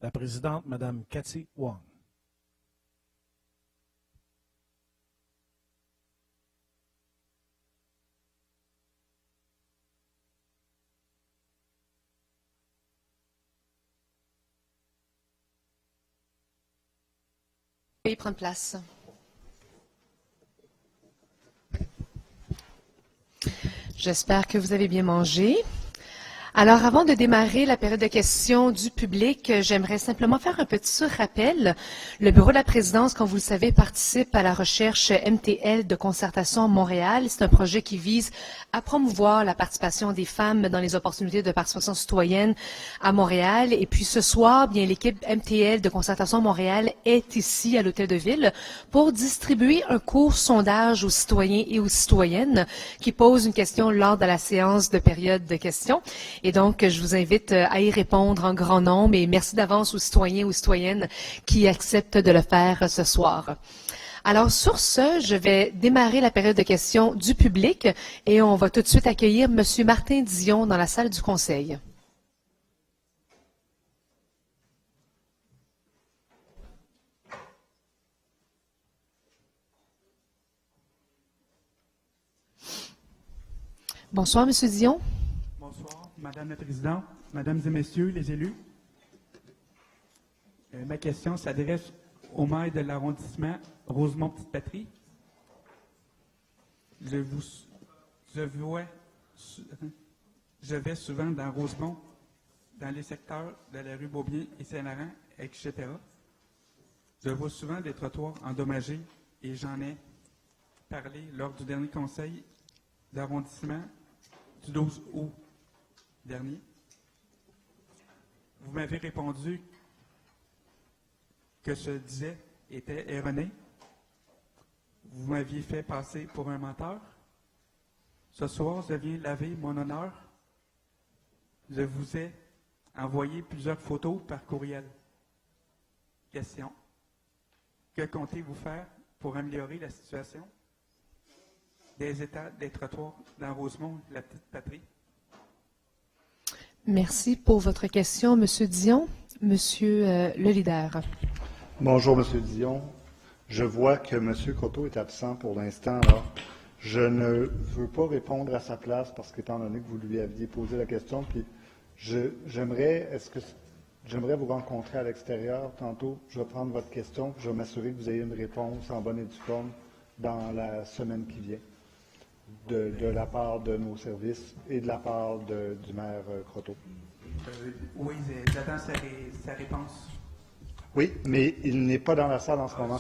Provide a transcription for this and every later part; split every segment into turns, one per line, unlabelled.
La présidente, Mme Cathy Wong.
Veuillez prendre place. J'espère que vous avez bien mangé. Alors, avant de démarrer la période de questions du public, j'aimerais simplement faire un petit rappel. Le Bureau de la présidence, comme vous le savez, participe à la recherche MTL de concertation Montréal. C'est un projet qui vise à promouvoir la participation des femmes dans les opportunités de participation citoyenne à Montréal. Et puis ce soir, bien, l'équipe MTL de concertation Montréal est ici à l'Hôtel de Ville pour distribuer un court sondage aux citoyens et aux citoyennes qui posent une question lors de la séance de période de questions. Et donc, je vous invite à y répondre en grand nombre et merci d'avance aux citoyens et aux citoyennes qui acceptent de le faire ce soir. Alors, sur ce, je vais démarrer la période de questions du public et on va tout de suite accueillir M. Martin Dion dans la salle du Conseil. Bonsoir, M. Dion.
Bonsoir, Madame la Présidente, Mesdames et Messieurs les élus. Ma question s'adresse au maire de l'arrondissement Rosemont-Petite-Patrie. Je vais souvent dans Rosemont, dans les secteurs de la rue Beaubien et Saint-Laurent, etc. Je vois souvent des trottoirs endommagés et j'en ai parlé lors du dernier conseil d'arrondissement du 12 août dernier. Vous m'avez répondu que ce disait était erroné. Vous m'aviez fait passer pour un menteur. Ce soir, je viens laver mon honneur. Je vous ai envoyé plusieurs photos par courriel. Question. Que comptez-vous faire pour améliorer la situation des états des trottoirs dans Rosemont, la Petite-Patrie?
Merci pour votre question, M. Dion. Monsieur le leader.
Bonjour, M. Dion. Je vois que M. Croteau est absent pour l'instant. Alors, je ne veux pas répondre à sa place parce qu'étant donné que vous lui aviez posé la question, puis j'aimerais vous rencontrer à l'extérieur tantôt. Je vais prendre votre question, puis je vais m'assurer que vous ayez une réponse en bonne et due forme dans la semaine qui vient, de la part de nos services et de la part du maire Croteau.
Oui, j'attends sa réponse.
Oui, mais il n'est pas dans la salle en ce moment.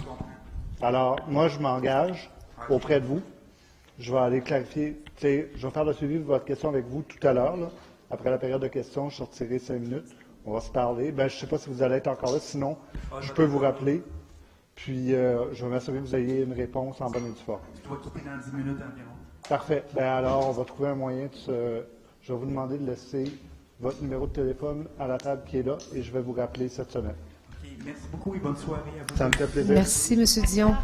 Alors, moi, je m'engage auprès de vous. Je vais aller clarifier. Je vais faire le suivi de votre question avec vous tout à l'heure. Après la période de questions, je sortirai 5 minutes. On va se parler. Je ne sais pas si vous allez être encore là. Sinon, je peux vous rappeler. Puis, je vais m'assurer que vous ayez une réponse en bonne et due forme.
Je dois quitter dans 10 minutes environ.
Parfait. Alors, on va trouver un moyen je vais vous demander de laisser votre numéro de téléphone à la table qui est là et je vais vous rappeler cette semaine.
Okay, merci beaucoup et bonne soirée à vous.
Ça me fait plaisir.
Merci, M. Dion.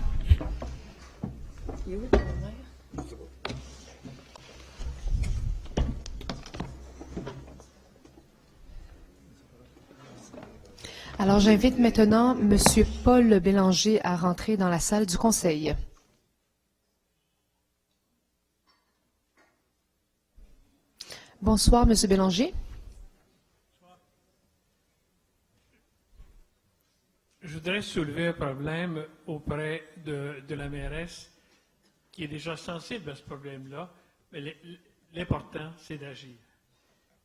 Alors, j'invite maintenant M. Paul Bélanger à rentrer dans la salle du Conseil. Bonsoir, M. Bélanger.
Je voudrais soulever un problème auprès de la mairesse qui est déjà sensible à ce problème-là, mais l'important, c'est d'agir.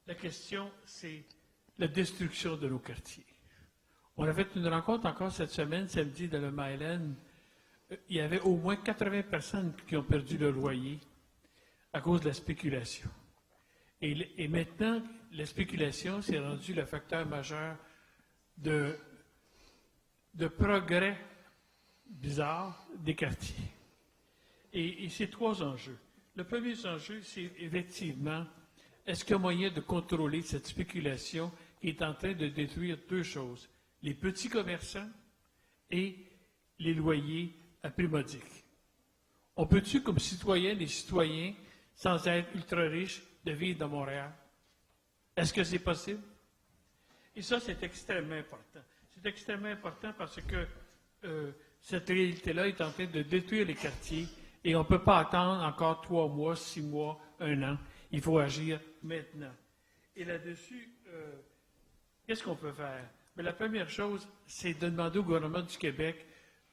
La question, c'est la destruction de nos quartiers. On a fait une rencontre encore cette semaine, samedi, dans le Myland. Il y avait au moins 80 personnes qui ont perdu leur loyer à cause de la spéculation. Et maintenant, la spéculation s'est rendue le facteur majeur de progrès bizarre des quartiers. Et c'est 3 enjeux. Le premier enjeu, c'est effectivement, est-ce qu'il y a moyen de contrôler cette spéculation qui est en train de détruire 2 choses, les petits commerçants et les loyers à prix modique. On peut-tu, comme citoyennes et citoyens, sans être ultra riches, de vivre dans Montréal? Est-ce que c'est possible? Et ça, c'est extrêmement important. C'est extrêmement important parce que cette réalité-là est en train de détruire les quartiers et on ne peut pas attendre encore 3 mois, 6 mois, 1 an. Il faut agir maintenant. Et là-dessus, qu'est-ce qu'on peut faire? Mais la première chose, c'est de demander au gouvernement du Québec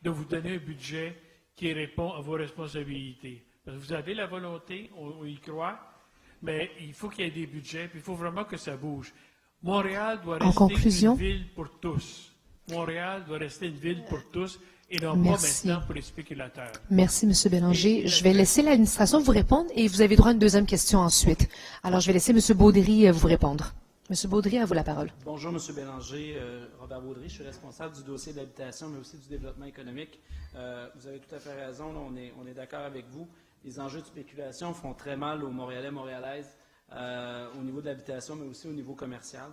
de vous donner un budget qui répond à vos responsabilités. Parce que vous avez la volonté, on y croit, mais il faut qu'il y ait des budgets, puis il faut vraiment que ça bouge. Montréal doit rester une ville pour tous. Montréal doit rester une ville pour tous et non pas maintenant pour les spéculateurs.
Merci, M. Bélanger. Je vais laisser l'administration vous répondre et vous avez droit à une deuxième question ensuite. Alors, je vais laisser M. Baudry vous répondre. M. Baudry, à vous la parole.
Bonjour, M. Bélanger. Robert Baudry, je suis responsable du dossier de l'habitation, mais aussi du développement économique. Vous avez tout à fait raison, là, on est d'accord avec vous. Les enjeux de spéculation font très mal aux Montréalais, Montréalaises, au niveau de l'habitation, mais aussi au niveau commercial.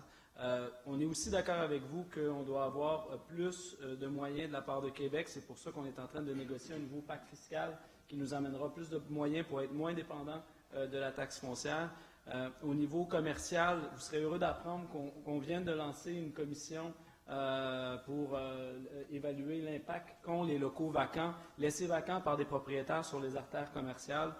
On est aussi d'accord avec vous qu'on doit avoir plus de moyens de la part de Québec. C'est pour ça qu'on est en train de négocier un nouveau pacte fiscal qui nous amènera plus de moyens pour être moins dépendants de la taxe foncière. Au niveau commercial, vous serez heureux d'apprendre qu'on vient de lancer une commission pour évaluer l'impact qu'ont les locaux vacants, laissés vacants par des propriétaires sur les artères commerciales.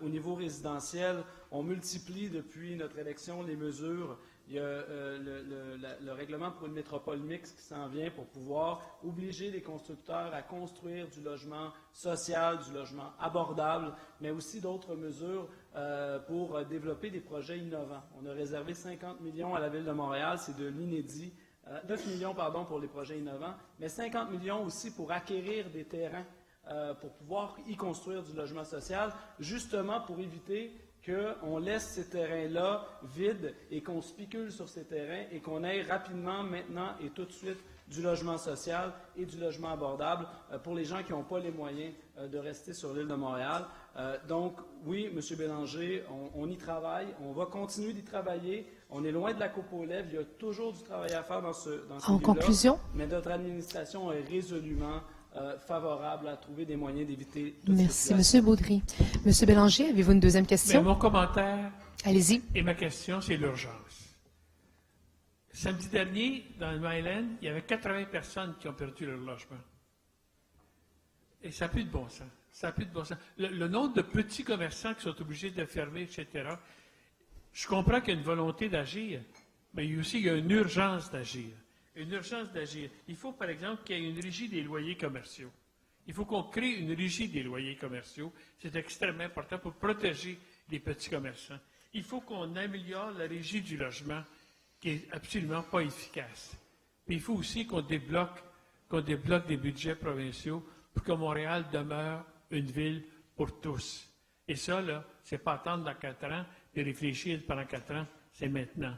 Au niveau résidentiel, on multiplie depuis notre élection les mesures. Il y a le règlement pour une métropole mixte qui s'en vient pour pouvoir obliger les constructeurs à construire du logement social, du logement abordable, mais aussi d'autres mesures pour développer des projets innovants. On a réservé 50 millions à la Ville de Montréal, c'est de l'inédit. 9 millions pour les projets innovants, mais 50 millions aussi pour acquérir des terrains pour pouvoir y construire du logement social, justement pour éviter qu'on laisse ces terrains-là vides et qu'on spécule sur ces terrains et qu'on ait rapidement, maintenant et tout de suite, du logement social et du logement abordable pour les gens qui n'ont pas les moyens de rester sur l'île de Montréal. Donc, oui, M. Bélanger, on y travaille, on va continuer d'y travailler. On est loin de la coupe aux lèvres, il y a toujours du travail à faire dans ce
En conclusion?
Mais notre administration est résolument favorable à trouver des moyens d'éviter toute
Merci, M. Baudry. M. Bélanger, avez-vous une deuxième question?
Mais mon commentaire
Allez-y.
et ma question, c'est l'urgence. Samedi dernier, dans le Myland, il y avait 80 personnes qui ont perdu leur logement. Et ça n'a plus de bon sens. Ça n'a plus de bon sens. Le nombre de petits commerçants qui sont obligés de fermer, etc., je comprends qu'il y a une volonté d'agir, mais il y a une urgence d'agir. Une urgence d'agir. Il faut, par exemple, qu'il y ait une régie des loyers commerciaux. Il faut qu'on crée une régie des loyers commerciaux. C'est extrêmement important pour protéger les petits commerçants. Il faut qu'on améliore la régie du logement, qui n'est absolument pas efficace. Puis il faut aussi qu'on débloque des budgets provinciaux pour que Montréal demeure une ville pour tous. Et ça, là, c'est pas attendre dans 4 ans et réfléchir pendant 4 ans, c'est maintenant.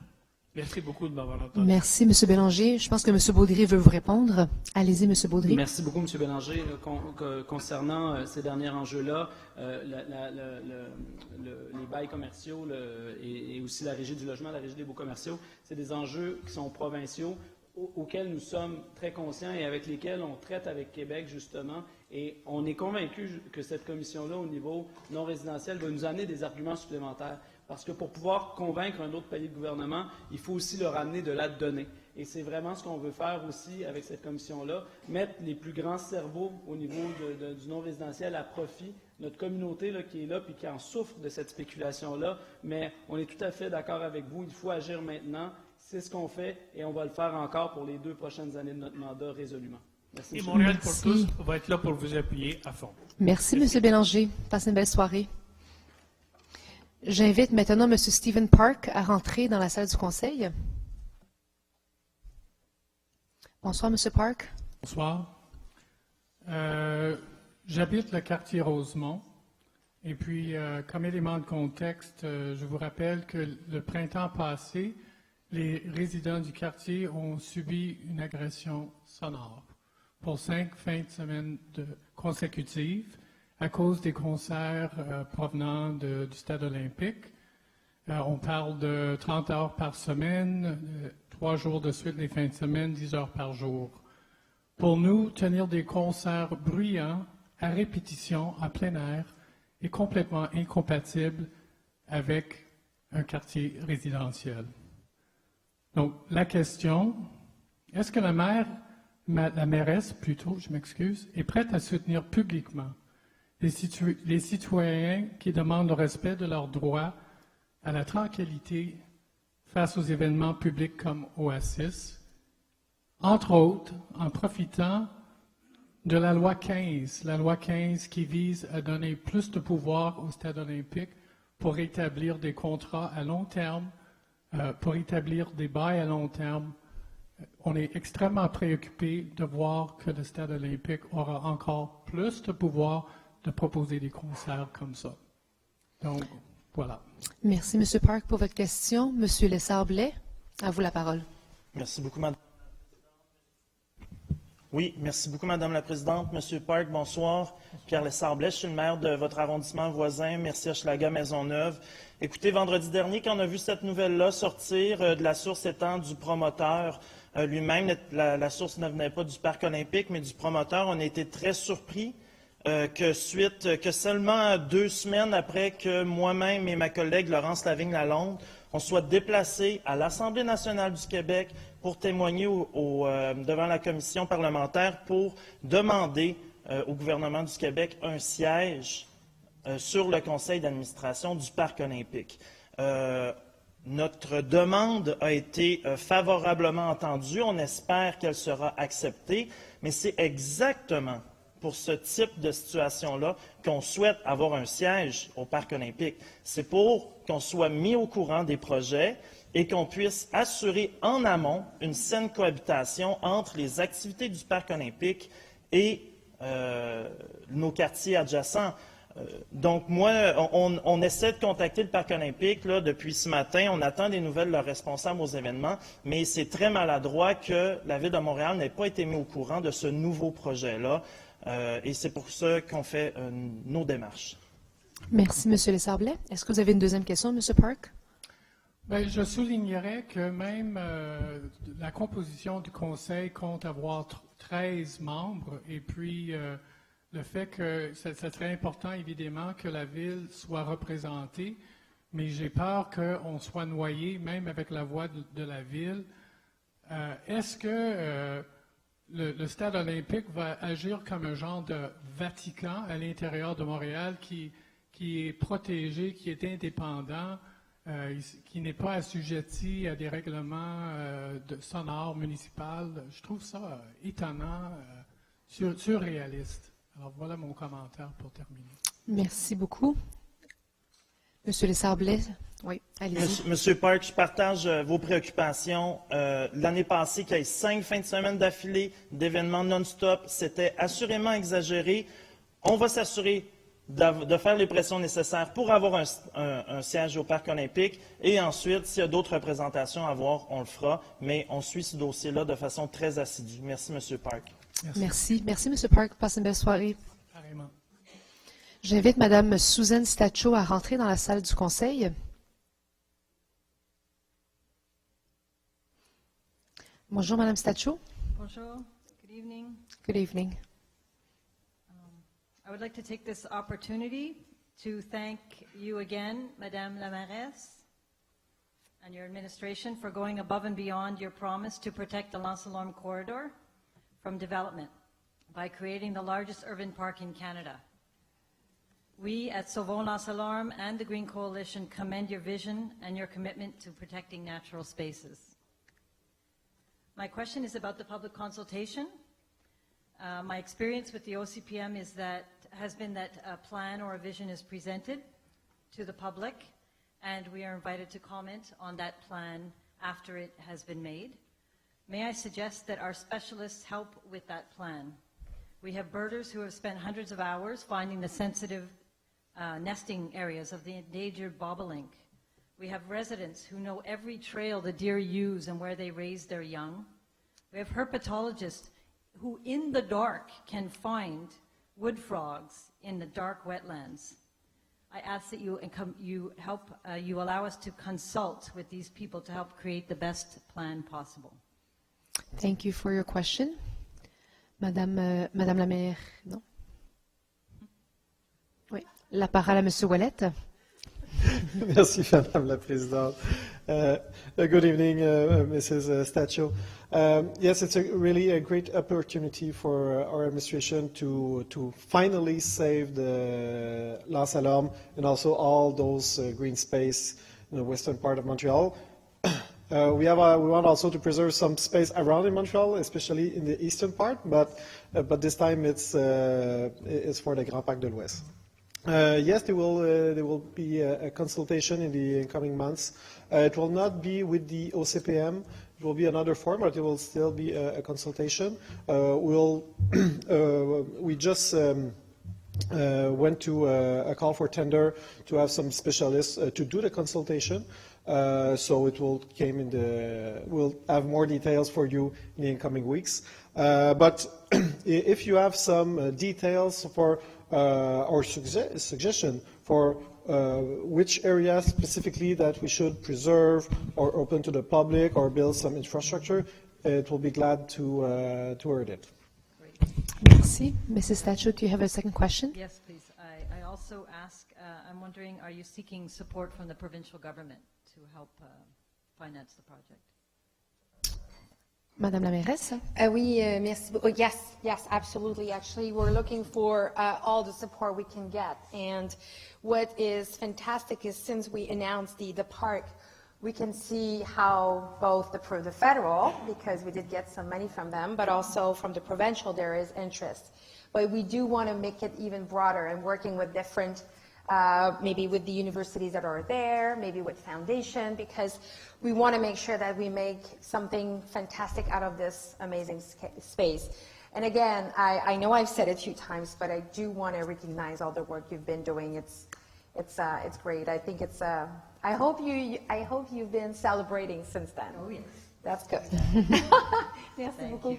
Merci beaucoup de m'avoir entendu.
Merci, M. Bélanger. Je pense que M. Baudry veut vous répondre. Allez-y, M. Baudry.
Merci beaucoup, M. Bélanger. Concernant ces derniers enjeux-là, les bails commerciaux et aussi la régie du logement, la régie des baux commerciaux, c'est des enjeux qui sont provinciaux, auxquels nous sommes très conscients et avec lesquels on traite avec Québec, justement. Et on est convaincu que cette commission-là, au niveau non résidentiel, va nous amener des arguments supplémentaires. Parce que pour pouvoir convaincre un autre palier de gouvernement, il faut aussi leur amener de la donnée. Et c'est vraiment ce qu'on veut faire aussi avec cette commission-là, mettre les plus grands cerveaux au niveau du non-résidentiel à profit, notre communauté là, qui est là et qui en souffre de cette spéculation-là. Mais on est tout à fait d'accord avec vous, il faut agir maintenant. C'est ce qu'on fait et on va le faire encore pour les 2 prochaines années de notre mandat résolument. Merci.
Et Montréal pour tous va être là pour vous appuyer à fond.
Merci, M. Bélanger. Passez une belle soirée. J'invite maintenant M. Stephen Park à rentrer dans la salle du conseil. Bonsoir, M. Park.
Bonsoir. J'habite le quartier Rosemont. Et puis, comme élément de contexte, je vous rappelle que le printemps passé, les résidents du quartier ont subi une agression sonore pour 5 fins de semaine consécutives à cause des concerts provenant du stade olympique. On parle de 30 heures par semaine, 3 jours de suite les fins de semaine, 10 heures par jour. Pour nous, tenir des concerts bruyants à répétition en plein air est complètement incompatible avec un quartier résidentiel. Donc, la question, est-ce que la mairesse plutôt, je m'excuse, est prête à soutenir publiquement les citoyens qui demandent le respect de leurs droits à la tranquillité face aux événements publics comme Oasis, entre autres en profitant de la loi 15 qui vise à donner plus de pouvoir au Stade olympique pour établir des contrats à long terme, pour établir des bails à long terme. On est extrêmement préoccupé de voir que le Stade olympique aura encore plus de pouvoir de proposer des concerts comme ça. Donc, voilà.
Merci, M. Park, pour votre question. M. Lessard-Blais, à vous la parole.
Merci beaucoup, Madame. Oui, merci beaucoup, Madame la Présidente. Monsieur Park, bonsoir. Pierre Lessard-Blais, je suis le maire de votre arrondissement voisin, Merci Hochelaga Maisonneuve. Écoutez, vendredi dernier, quand on a vu cette nouvelle-là sortir de la source étant du promoteur lui-même, la source ne venait pas du Parc olympique, mais du promoteur, on a été très surpris que seulement 2 semaines après que moi-même et ma collègue Laurence Lavigne-Lalonde, on soit déplacés à l'Assemblée nationale du Québec pour témoigner devant la commission parlementaire pour demander au gouvernement du Québec un siège sur le conseil d'administration du Parc olympique. Notre demande a été favorablement entendue. On espère qu'elle sera acceptée, mais c'est exactement pour ce type de situation-là qu'on souhaite avoir un siège au Parc olympique. C'est pour qu'on soit mis au courant des projets et qu'on puisse assurer en amont une saine cohabitation entre les activités du Parc olympique et nos quartiers adjacents. Donc, moi, on essaie de contacter le Parc olympique là, depuis ce matin. On attend des nouvelles de leurs responsables aux événements, mais c'est très maladroit que la Ville de Montréal n'ait pas été mise au courant de ce nouveau projet-là. Et c'est pour ça qu'on fait nos démarches.
Merci, M. Lessard-Blais. Est-ce que vous avez une deuxième question, M. Park?
Bien, je soulignerais que même la composition du Conseil compte avoir 13 membres et puis le fait que ce serait important, évidemment, que la Ville soit représentée, mais j'ai peur qu'on soit noyé, même avec la voix de la Ville. Est-ce que le Stade olympique va agir comme un genre de Vatican à l'intérieur de Montréal qui est protégé, qui est indépendant, qui n'est pas assujetti à des règlements sonores municipaux? Je trouve ça étonnant, surréaliste. Alors voilà mon commentaire pour terminer.
Merci beaucoup. M. Lessard-Blais, oui, allez-y.
Monsieur Park, je partage vos préoccupations. L'année passée, qu'il y ait 5 fins de semaine d'affilée d'événements non-stop, c'était assurément exagéré. On va s'assurer de faire les pressions nécessaires pour avoir un siège au Parc olympique. Et ensuite, s'il y a d'autres représentations à avoir, on le fera. Mais on suit ce dossier-là de façon très assidue. Merci, M. Park.
Merci. Merci, M. Park. Passez une belle soirée.
Pareillement.
J'invite Mme Suzanne Stacho à rentrer dans la salle du Conseil. Bonjour, Mme Stacho.
Bonjour. Good evening.
Good evening.
I would like to take this opportunity to thank you again, Madame la Mairesse, and your administration for going above and beyond your promise to protect the L'Anse-aux-Lormes corridor from development by creating the largest urban park in Canada. We at Sauvons L'Anse-aux-Lormes and the Green Coalition commend your vision and your commitment to protecting natural spaces. My question is about the public consultation. My experience with the OCPM has been that a plan or a vision is presented to the public, and we are invited to comment on that plan after it has been made. May I suggest that our specialists help with that plan? We have birders who have spent hundreds of hours finding the sensitive nesting areas of the endangered bobolink. We have residents who know every trail the deer use and where they raise their young. We have herpetologists who in the dark can find wood frogs in the dark wetlands. I ask that you allow us to consult with these people to help create the best plan possible.
Thank you for your question. Madame la maire, non? Oui. La parole à M. Ouellette.
Merci, Madame la Présidente. Good evening, Mrs. Stachio. Yes, it's really a great opportunity for our administration to finally save the Las Alarmes and also all those green space in the western part of Montreal. We want also to preserve some space around in Montreal, especially in the eastern part, but this time it's for the Grand Parc de l'Ouest. Yes, there will be a consultation in the coming months. It will not be with the OCPM. It will be another form, but it will still be a consultation. We just went to a call for tender to have some specialists to do the consultation. So it will we'll have more details for you in the incoming weeks. But if you have some details for or suggestion for which areas specifically that we should preserve or open to the public or build some infrastructure, it will be glad to hear it.
Merci. Mrs. Stachio, do you have a second question?
Yes, please. I also ask, I'm wondering, are you seeking support from the provincial government to help finance the project?
Madame la mairesse?
Oui, merci. Yes, absolutely. Actually, we're looking for all the support we can get. And what is fantastic is since we announced the park, we can see how both the federal, because we did get some money from them, but also from the provincial, there is interest. But we do want to make it even broader and working with different maybe with the universities that are there, maybe with foundation, because we want to make sure that we make something fantastic out of this amazing space. And again, I know I've said it a few times, but I do want to recognize all the work you've been doing. It's great. I think it's. I hope you've been celebrating since then.
Oh yes,
that's good. Merci beaucoup.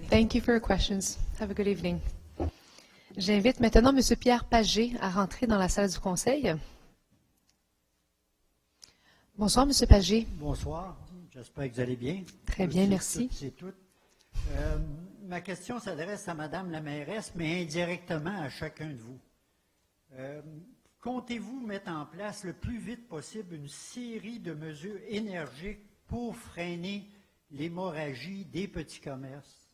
Thank you for your questions. Have a good evening. J'invite maintenant M. Pierre Pagé à rentrer dans la salle du Conseil. Bonsoir, M. Pagé.
Bonsoir. J'espère que vous allez bien.
Très bien, merci.
Ma question s'adresse à Mme la mairesse, mais indirectement à chacun de vous. Comptez-vous mettre en place le plus vite possible une série de mesures énergiques pour freiner l'hémorragie des petits commerces,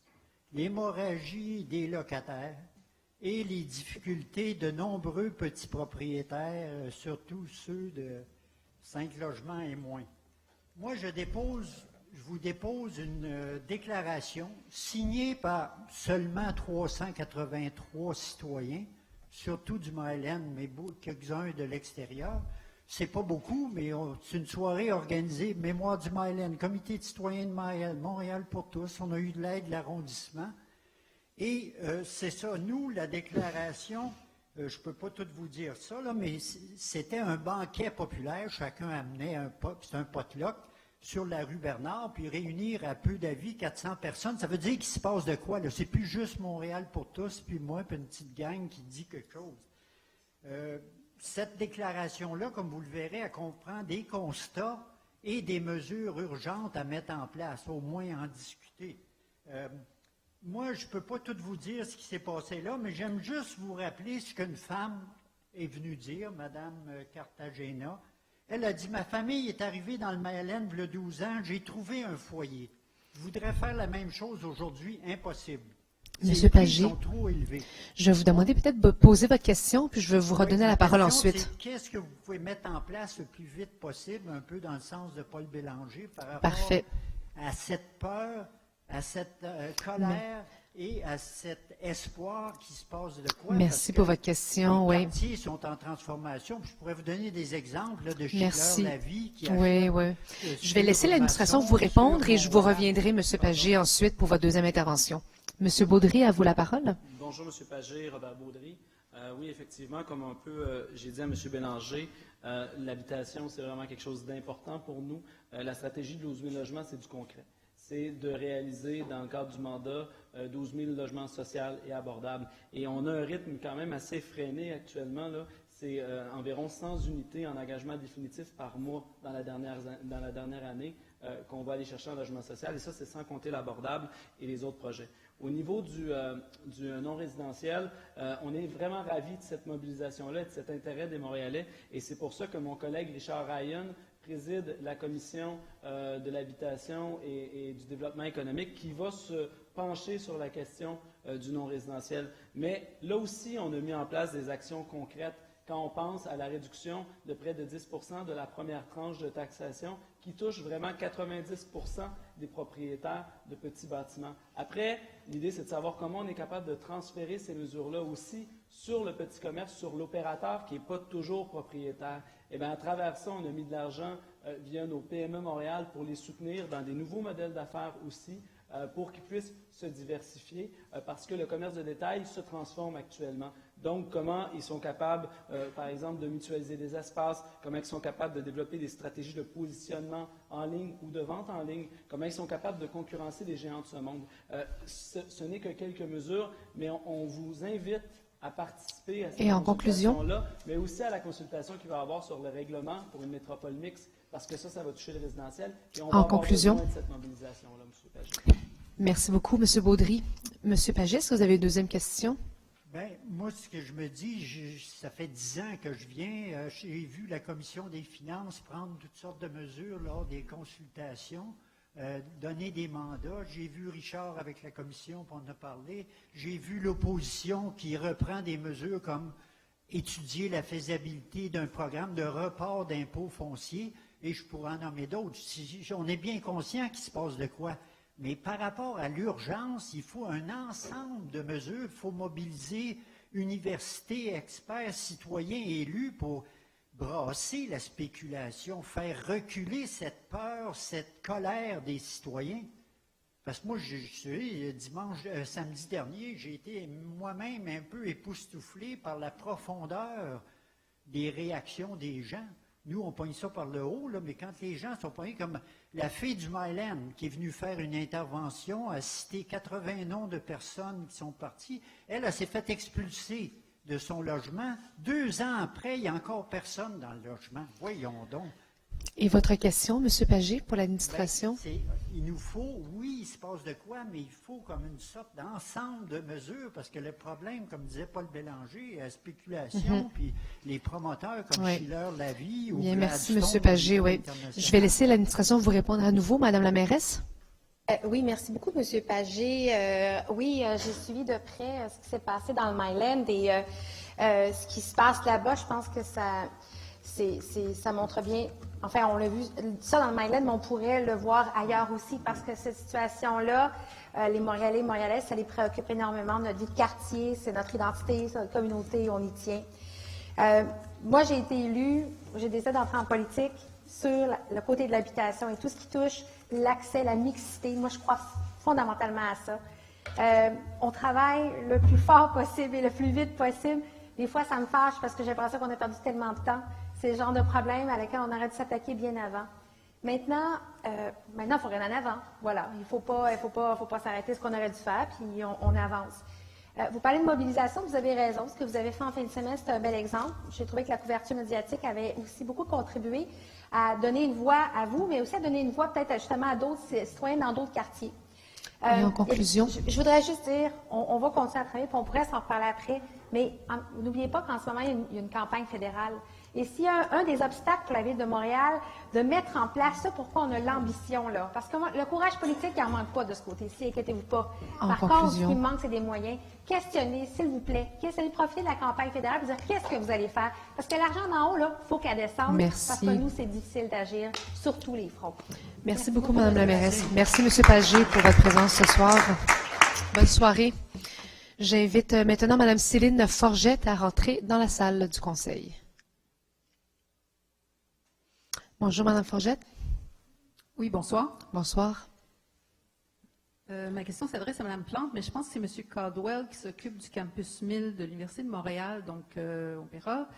l'hémorragie des locataires et les difficultés de nombreux petits propriétaires, surtout ceux de 5 logements et moins? Moi, je vous dépose une déclaration signée par seulement 383 citoyens, surtout du Myland, mais quelques-uns de l'extérieur. C'est pas beaucoup, mais c'est une soirée organisée, Mémoire du Myland, Comité de citoyens de Myland, Montréal pour tous. On a eu de l'aide de l'arrondissement. Et c'est ça, nous, la déclaration, je ne peux pas tout vous dire ça, là, mais c'était un banquet populaire. Chacun amenait c'est un potluck sur la rue Bernard, puis réunir à peu d'avis 400 personnes. Ça veut dire qu'il se passe de quoi, là? C'est plus juste Montréal pour tous, puis moi, puis une petite gang qui dit quelque chose. Cette déclaration-là, comme vous le verrez, elle comprend des constats et des mesures urgentes à mettre en place, au moins en discuter. Moi, je ne peux pas tout vous dire ce qui s'est passé là, mais j'aime juste vous rappeler ce qu'une femme est venue dire, Mme Cartagena. Elle a dit, ma famille est arrivée dans le Myland il y a 12 ans, j'ai trouvé un foyer. Je voudrais faire la même chose aujourd'hui, impossible.
Monsieur Pagé,
sont trop élevés.
Je vais vous demander peut-être de poser votre question, puis je vais vous redonner la parole ensuite.
Qu'est-ce que vous pouvez mettre en place le plus vite possible, un peu dans le sens de Paul Bélanger, par rapport à cette peur, à cette colère et à cet espoir qui se passe de quoi?
Merci pour votre question.
Les quartiers sont en transformation. Je pourrais vous donner des exemples là, de Schiller-la-Vie qui a
Je vais laisser l'administration vous répondre et je vous reviendrai, M. Pagé, ensuite pour votre deuxième intervention. M. Baudry, à vous la parole.
Bonjour, M. Pagé, Robert Baudry. Oui, effectivement, comme un peu j'ai dit à M. Bélanger, l'habitation, c'est vraiment quelque chose d'important pour nous. La stratégie de 12 000 logements, c'est du concret. C'est de réaliser, dans le cadre du mandat, 12 000 logements sociaux et abordables. Et on a un rythme quand même assez freiné actuellement, là. C'est environ 100 unités en engagement définitif par mois dans la dernière année qu'on va aller chercher en logement social. Et ça, c'est sans compter l'abordable et les autres projets. Au niveau du non-résidentiel, on est vraiment ravis de cette mobilisation-là, de cet intérêt des Montréalais. Et c'est pour ça que mon collègue Richard Ryan préside la commission de l'habitation et du développement économique qui va se pencher sur la question du non-résidentiel. Mais là aussi, on a mis en place des actions concrètes quand on pense à la réduction de près de 10 % de la première tranche de taxation qui touche vraiment 90 % des propriétaires de petits bâtiments. Après, l'idée, c'est de savoir comment on est capable de transférer ces mesures-là aussi sur le petit commerce, sur l'opérateur qui n'est pas toujours propriétaire. Et bien, à travers ça, on a mis de l'argent via nos PME Montréal pour les soutenir dans des nouveaux modèles d'affaires aussi, pour qu'ils puissent se diversifier, parce que le commerce de détail se transforme actuellement. Donc, comment ils sont capables, par exemple, de mutualiser des espaces, comment ils sont capables de développer des stratégies de positionnement en ligne ou de vente en ligne, comment ils sont capables de concurrencer les géants de ce monde. Ce n'est que quelques mesures, mais on vous invite à participer à cette consultation-là, mais aussi à la consultation qu'il va y avoir sur le règlement pour une métropole mixte, parce que ça va toucher le résidentiel. Et on va avoir besoin de cette mobilisation-là, M. Pagé.
Merci beaucoup, M. Baudry. M. Pagé, est-ce que vous avez une deuxième question?
Bien, moi, ce que je me dis, ça fait 10 ans que je viens, j'ai vu la Commission des finances prendre toutes sortes de mesures lors des consultations, donner des mandats. J'ai vu Richard avec la Commission, pour en a parlé. J'ai vu l'opposition qui reprend des mesures comme étudier la faisabilité d'un programme de report d'impôts fonciers, et je pourrais en nommer d'autres. On est bien conscient qu'il se passe de quoi. Mais par rapport à l'urgence, il faut un ensemble de mesures. Il faut mobiliser universités, experts, citoyens élus pour brasser la spéculation, faire reculer cette peur, cette colère des citoyens. Parce que moi, samedi dernier, j'ai été moi-même un peu époustouflé par la profondeur des réactions des gens. Nous, on pogne ça par le haut, là, mais quand les gens sont pognés, comme la fille du Myland qui est venue faire une intervention, a cité 80 noms de personnes qui sont parties, elle s'est fait expulser de son logement. 2 ans après, il n'y a encore personne dans le logement. Voyons donc.
Et votre question, M. Pagé, pour l'administration?
Il nous faut, oui, il se passe de quoi, mais il faut comme une sorte d'ensemble de mesures, parce que le problème, comme disait Paul Bélanger, la spéculation, puis les promoteurs comme Schiller, Lavie...
Bien, merci, M. Pagé. Oui. Je vais laisser l'administration vous répondre à nouveau, Mme la mairesse.
Oui, merci beaucoup, M. Pagé. Oui, j'ai suivi de près ce qui s'est passé dans le Myland et ce qui se passe là-bas. Je pense que ça montre bien. Enfin, on l'a vu ça dans le Myland, mais on pourrait le voir ailleurs aussi parce que cette situation-là, les Montréalais et Montréalaises, ça les préoccupe énormément. Notre vie de quartier, c'est notre identité, c'est notre communauté, on y tient. Moi, j'ai été élue, j'ai décidé d'entrer en politique sur le côté de l'habitation et tout ce qui touche l'accès, la mixité. Moi, je crois fondamentalement à ça. On travaille le plus fort possible et le plus vite possible. Des fois, ça me fâche parce que j'ai l'impression qu'on a perdu tellement de temps. C'est le genre de problème à laquelle on aurait dû s'attaquer bien avant. Maintenant, il faut rien en avant. Voilà, il faut pas s'arrêter ce qu'on aurait dû faire, puis on avance. Vous parlez de mobilisation, vous avez raison. Ce que vous avez fait en fin de semaine, c'est un bel exemple. J'ai trouvé que la couverture médiatique avait aussi beaucoup contribué à donner une voix à vous, mais aussi à donner une voix peut-être justement à d'autres citoyens dans d'autres quartiers.
Et en conclusion?
Je voudrais juste dire, on va continuer à travailler, puis on pourrait s'en reparler après, mais n'oubliez pas qu'en ce moment, il y a une campagne fédérale. Et s'il y a un des obstacles pour la Ville de Montréal, de mettre en place ça, pourquoi on a l'ambition, là? Parce que le courage politique, il n'en manque pas de ce côté-ci, inquiétez-vous pas. Par contre, ce qui me manque, c'est des moyens. Questionnez, s'il vous plaît. Profitez de la campagne fédérale et dire qu'est-ce que vous allez faire. Parce que l'argent d'en haut, là, il faut qu'elle descende.
Merci.
Parce que nous, c'est difficile d'agir sur tous les fronts.
Merci beaucoup, Mme la mairesse. Merci, M. Pagé, pour votre présence ce soir. Bonne soirée. J'invite maintenant Mme Céline Forgette à rentrer dans la salle du Conseil. Bonjour, Mme Forgette.
Oui, bonsoir.
Bonsoir.
Ma question s'adresse à Mme Plante, mais je pense que c'est M. Caldwell qui s'occupe du campus 1000 de l'Université de Montréal, donc on verra.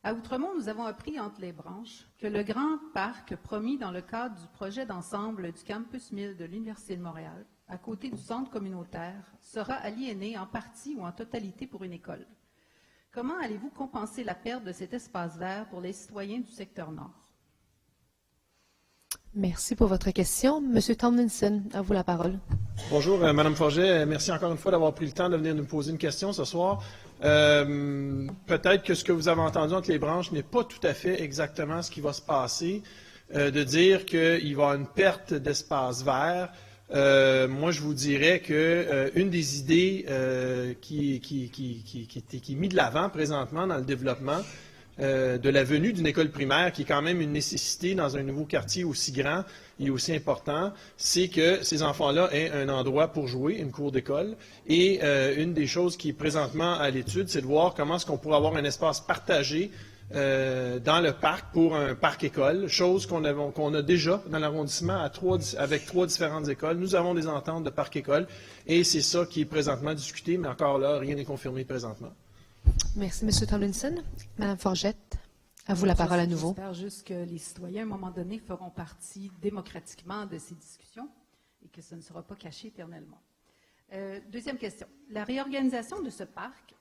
À Outremont, nous avons appris entre les branches que le grand parc promis dans le cadre du projet d'ensemble du campus 1000 de l'Université de Montréal, à côté du centre communautaire, sera aliéné en partie ou en totalité pour une école. Comment allez-vous compenser la perte de cet espace vert pour les citoyens du secteur nord?
Merci pour votre question. Monsieur Tomlinson, à vous la parole.
Bonjour, Madame Forget. Merci encore une fois d'avoir pris le temps de venir nous poser une question ce soir. Peut-être que ce que vous avez entendu entre les branches n'est pas tout à fait exactement ce qui va se passer, de dire qu'il va y avoir une perte d'espace vert. Moi, je vous dirais que une des idées qui est mise de l'avant présentement dans le développement de la venue d'une école primaire, qui est quand même une nécessité dans un nouveau quartier aussi grand et aussi important, c'est que ces enfants-là aient un endroit pour jouer, une cour d'école. Et une des choses qui est présentement à l'étude, c'est de voir comment est-ce qu'on pourrait avoir un espace partagé dans le parc pour un parc-école, chose qu'on a déjà dans l'arrondissement avec 3 différentes écoles. Nous avons des ententes de parc-école et c'est ça qui est présentement discuté, mais encore là, rien n'est confirmé présentement.
Merci, M. Tomlinson. Mme Forgette, à vous la parole à nouveau.
J'espère juste que les citoyens, à un moment donné, feront partie démocratiquement de ces discussions et que ce ne sera pas caché éternellement. Deuxième question. La réorganisation de ce parc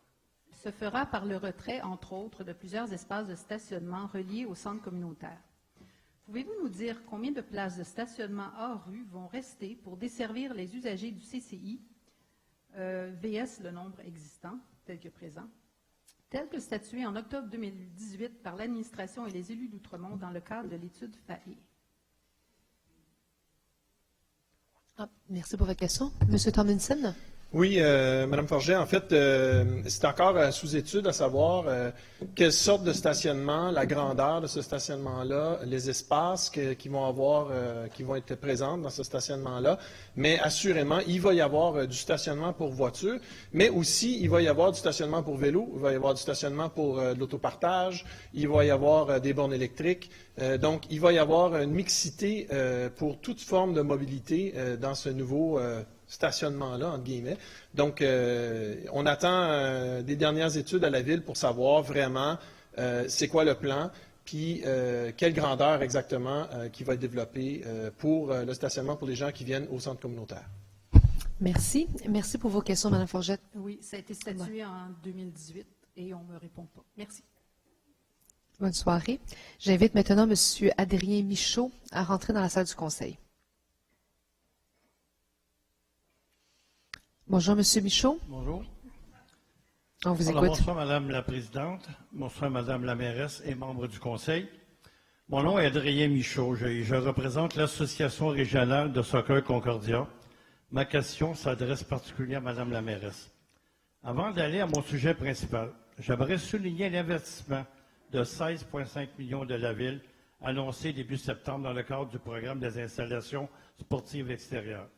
se fera par le retrait, entre autres, de plusieurs espaces de stationnement reliés au centre communautaire. Pouvez-vous nous dire combien de places de stationnement hors rue vont rester pour desservir les usagers du CCI, VS le nombre existant, tel que présent, tel que statué en octobre 2018 par l'administration et les élus d'Outremont dans le cadre de l'étude FAE?
Merci pour votre question. M. Tomlinson?
Oui, Mme Forget, en fait, c'est encore sous étude à savoir quelle sorte de stationnement, la grandeur de ce stationnement-là, les espaces qui vont être présents dans ce stationnement-là. Mais assurément, il va y avoir du stationnement pour voitures, mais aussi il va y avoir du stationnement pour vélo, il va y avoir du stationnement pour l'autopartage, il va y avoir des bornes électriques. Donc, il va y avoir une mixité pour toute forme de mobilité dans ce nouveau stationnement-là, entre guillemets. Donc, on attend des dernières études à la Ville pour savoir vraiment c'est quoi le plan, puis quelle grandeur exactement qui va être développée pour le stationnement pour les gens qui viennent au centre communautaire.
Merci. Merci pour vos questions, Mme Forgette.
Oui, ça a été statué en 2018 et on ne me répond pas. Merci.
Bonne soirée. J'invite maintenant M. Adrien Michaud à rentrer dans la salle du Conseil. Bonjour, M. Michaud.
Bonjour.
On vous écoute.
Bonsoir, Madame la Présidente. Bonsoir, Madame la mairesse et membres du Conseil. Mon nom est Adrien Michaud. Je représente l'Association régionale de soccer Concordia. Ma question s'adresse particulièrement à Madame la mairesse. Avant d'aller à mon sujet principal, j'aimerais souligner l'investissement de 16,5 millions de la Ville annoncé début septembre dans le cadre du programme des installations sportives extérieures.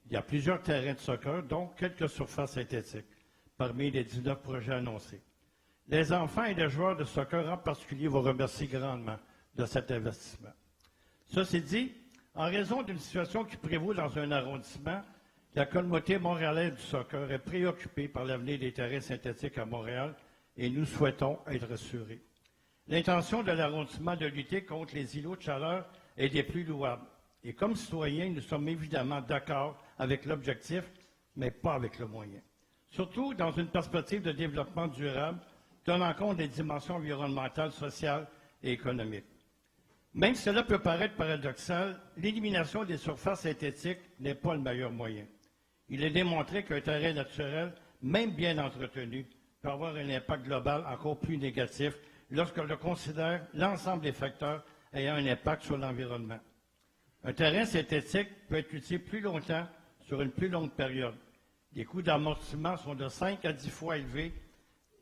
Il y a plusieurs terrains de soccer, dont quelques surfaces synthétiques, parmi les 19 projets annoncés. Les enfants et les joueurs de soccer en particulier vous remercient grandement de cet investissement. Ceci dit, en raison d'une situation qui prévaut dans un arrondissement, la communauté montréalaise du soccer est préoccupée par l'avenir des terrains synthétiques à Montréal et nous souhaitons être rassurés. L'intention de l'arrondissement de lutter contre les îlots de chaleur est des plus louables. Et comme citoyens, nous sommes évidemment d'accord avec l'objectif, mais pas avec le moyen. Surtout dans une perspective de développement durable, tenant compte des dimensions environnementales, sociales et économiques. Même si cela peut paraître paradoxal, l'élimination des surfaces synthétiques n'est pas le meilleur moyen. Il est démontré qu'un terrain naturel, même bien entretenu, peut avoir un impact global encore plus négatif lorsque l'on considère l'ensemble des facteurs ayant un impact sur l'environnement. Un terrain synthétique peut être utilisé plus longtemps sur une plus longue période. Les coûts d'amortissement sont de 5 à 10 fois élevés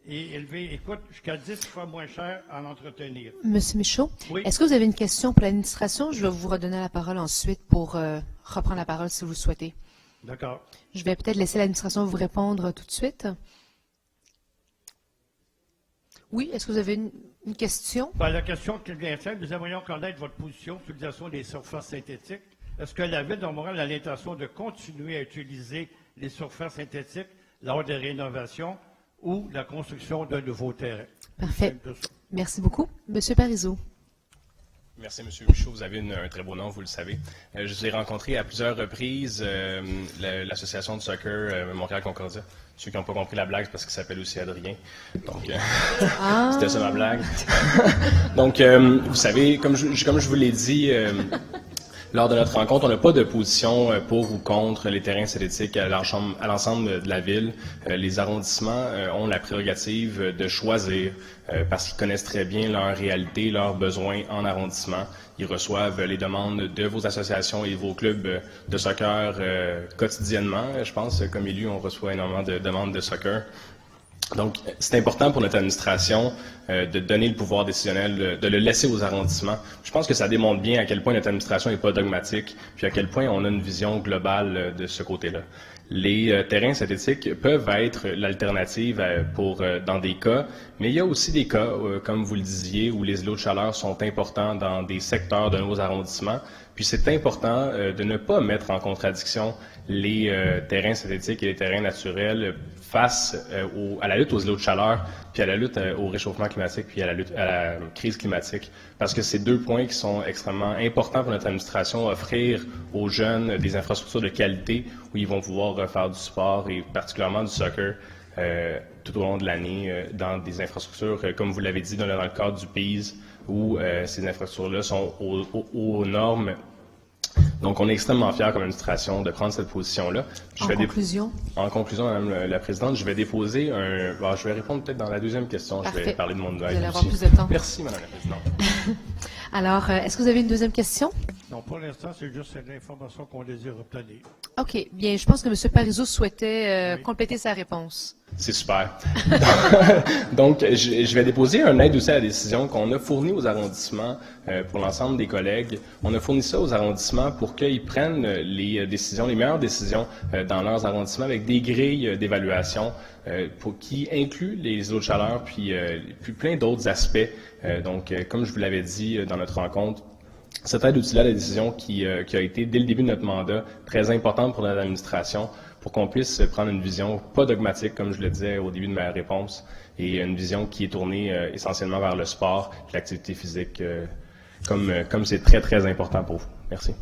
et coûtent jusqu'à 10 fois moins cher à l'entretenir.
Monsieur Michaud,
oui.
Est-ce que vous avez une question pour l'administration? Je vais vous redonner la parole ensuite pour reprendre la parole si vous le souhaitez.
D'accord.
Je vais peut-être laisser l'administration vous répondre tout de suite. Oui, est-ce que vous avez une question?
La question qui vient de nous aimerions connaître votre position sur l'utilisation des surfaces synthétiques. Est-ce que la Ville de Montréal a l'intention de continuer à utiliser les surfaces synthétiques lors des rénovations ou la construction d'un nouveau terrain?
Parfait. Merci beaucoup. Monsieur Parizeau.
Merci, M. Michaud. Vous avez un très beau nom, vous le savez. Je vous ai rencontré à plusieurs reprises, l'association de soccer Montréal-Concordia. Ceux qui n'ont pas compris la blague, c'est parce qu'il s'appelle aussi Adrien. Donc, c'était ça ma blague. Donc, vous savez, comme je vous l'ai dit, lors de notre rencontre, on n'a pas de position pour ou contre les terrains synthétiques à l'ensemble de la ville. Les arrondissements ont la prérogative de choisir parce qu'ils connaissent très bien leur réalité, leurs besoins en arrondissement. Ils reçoivent les demandes de vos associations et vos clubs de soccer quotidiennement. Je pense, comme élu, on reçoit énormément de demandes de soccer. Donc, c'est important pour notre administration de donner le pouvoir décisionnel, de le laisser aux arrondissements. Je pense que ça démontre bien à quel point notre administration n'est pas dogmatique, puis à quel point on a une vision globale de ce côté-là. Les terrains synthétiques peuvent être l'alternative dans des cas, mais il y a aussi des cas, comme vous le disiez, où les îlots de chaleur sont importants dans des secteurs de nos arrondissements. Puis c'est important de ne pas mettre en contradiction les terrains synthétiques et les terrains naturels face à la lutte aux îlots de chaleur, puis à la lutte au réchauffement climatique, puis à la crise climatique. Parce que c'est deux points qui sont extrêmement importants pour notre administration, offrir aux jeunes des infrastructures de qualité où ils vont pouvoir faire du sport et particulièrement du soccer tout au long de l'année dans des infrastructures, comme vous l'avez dit, dans le cadre du PIS, où ces infrastructures-là sont aux normes. Donc, on est extrêmement fiers comme administration de prendre cette position-là. En conclusion, Madame la Présidente, je vais déposer je vais répondre peut-être dans la deuxième question.
Parfait.
Je vais parler de mon
Vous allez avoir plus de temps.
Merci, Madame la Présidente.
Alors, est-ce que vous avez une deuxième question?
Non, pour l'instant, c'est juste l'information qu'on désire obtenir.
OK. Bien, je pense que M. Parizeau souhaitait compléter sa réponse.
C'est super. Donc, je vais déposer un aide aussi à la décision qu'on a fourni aux arrondissements pour l'ensemble des collègues. On a fourni ça aux arrondissements pour qu'ils prennent les meilleures décisions dans leurs arrondissements avec des grilles d'évaluation qui incluent les îlots de chaleur puis plein d'autres aspects. Donc, comme je vous l'avais dit dans notre rencontre, cette aide utile à la décision qui a été, dès le début de notre mandat, très importante pour notre administration, pour qu'on puisse prendre une vision pas dogmatique, comme je le disais au début de ma réponse, et une vision qui est tournée essentiellement vers le sport et l'activité physique, comme c'est très, très important pour vous. Merci.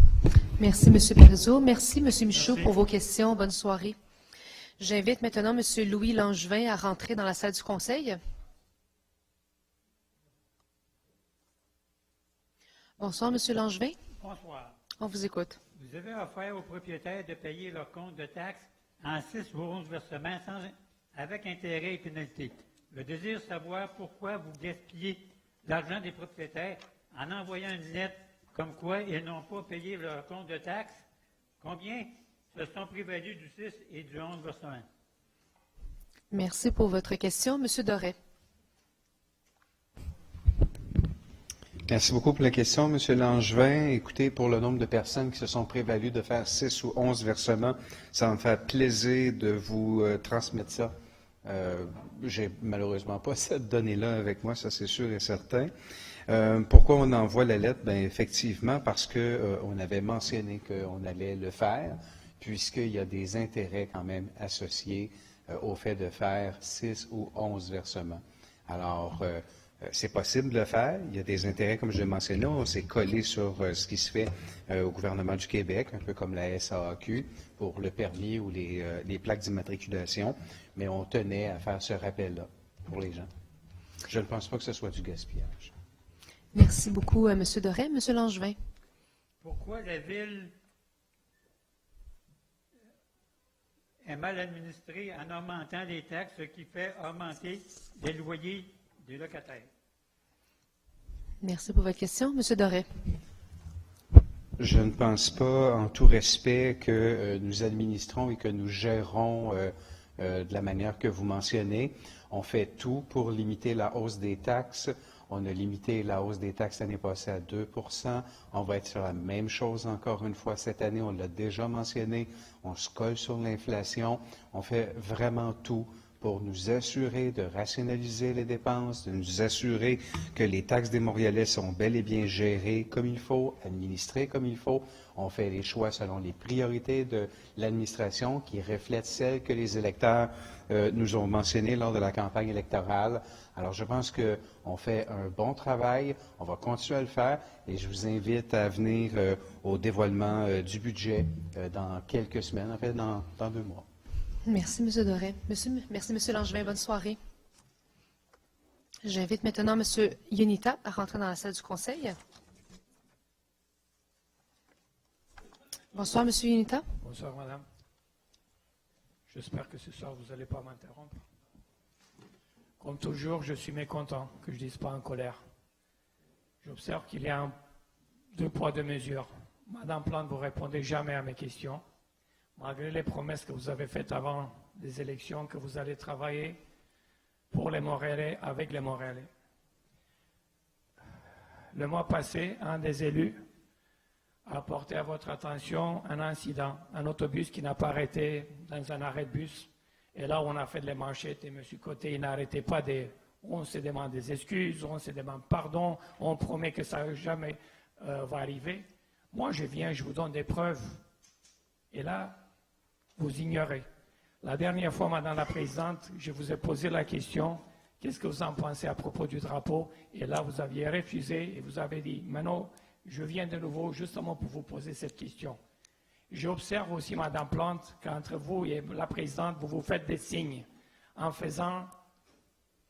Merci, M. Parizeau. Merci, M. Michaud, pour vos questions. Bonne soirée. J'invite maintenant M. Louis Langevin à rentrer dans la salle du Conseil. Bonsoir, M. Langevin.
Bonsoir.
On vous écoute.
Vous avez offert aux propriétaires de payer leur compte de taxes en 6 ou 11 versements avec intérêt et pénalité. Je désire savoir pourquoi vous gaspillez l'argent des propriétaires en envoyant une lettre comme quoi ils n'ont pas payé leur compte de taxes. Combien se sont prévalus du 6 et du 11 versement?
Merci pour votre question. M. Doré.
Merci beaucoup pour la question, M. Langevin. Écoutez, pour le nombre de personnes qui se sont prévalues de faire 6 ou 11 versements, ça va me faire plaisir de vous transmettre ça. J'ai malheureusement pas cette donnée-là avec moi, ça c'est sûr et certain. Pourquoi on envoie la lettre? Bien, effectivement, parce qu'on avait mentionné qu'on allait le faire, puisqu'il y a des intérêts quand même associés au fait de faire 6 ou 11 versements. Alors, c'est possible de le faire. Il y a des intérêts, comme je l'ai mentionné. On s'est collé sur ce qui se fait au gouvernement du Québec, un peu comme la SAAQ, pour le permis ou les plaques d'immatriculation. Mais on tenait à faire ce rappel-là pour les gens. Je ne pense pas que ce soit du gaspillage.
Merci beaucoup, M. Doré. M. Langevin.
Pourquoi la Ville est mal administrée en augmentant les taxes, ce qui fait augmenter les loyers des locataires?
Merci pour votre question. M. Doré.
Je ne pense pas, en tout respect, que nous administrons et que nous gérons de la manière que vous mentionnez. On fait tout pour limiter la hausse des taxes. On a limité la hausse des taxes l'année passée à 2 %. On va être sur la même chose encore une fois cette année. On l'a déjà mentionné. On se colle sur l'inflation. On fait vraiment tout pour nous assurer de rationaliser les dépenses, de nous assurer que les taxes des Montréalais sont bel et bien gérées comme il faut, administrées comme il faut. On fait les choix selon les priorités de l'administration qui reflètent celles que les électeurs nous ont mentionnées lors de la campagne électorale. Alors, je pense qu'on fait un bon travail, on va continuer à le faire et je vous invite à venir au dévoilement du budget dans quelques semaines, en fait, dans 2 mois.
Merci, M. Doré. Merci, M. Langevin. Bonne soirée. J'invite maintenant M. Yonita à rentrer dans la salle du Conseil. Bonsoir, M. Yonita.
Bonsoir, madame. J'espère que ce soir, vous n'allez pas m'interrompre. Comme toujours, je suis mécontent que je ne dise pas en colère. J'observe qu'il y a 2 poids, 2 mesures. Madame Plante, vous ne répondez jamais à mes questions, malgré les promesses que vous avez faites avant les élections, que vous allez travailler pour les Montréalais, avec les Montréalais. Le mois passé, un des élus a porté à votre attention un incident, un autobus qui n'a pas arrêté dans un arrêt de bus. Et là, on a fait les manchettes et M. Côté, il n'arrêtait pas on se demande des excuses, on se demande pardon, on promet que ça jamais va arriver. Moi, je viens, je vous donne des preuves. Et là, vous ignorez. La dernière fois, Madame la Présidente, je vous ai posé la question, qu'est-ce que vous en pensez à propos du drapeau? Et là, vous aviez refusé et vous avez dit, maintenant, je viens de nouveau justement pour vous poser cette question. J'observe aussi, Madame Plante, qu'entre vous et la Présidente, vous vous faites des signes en faisant,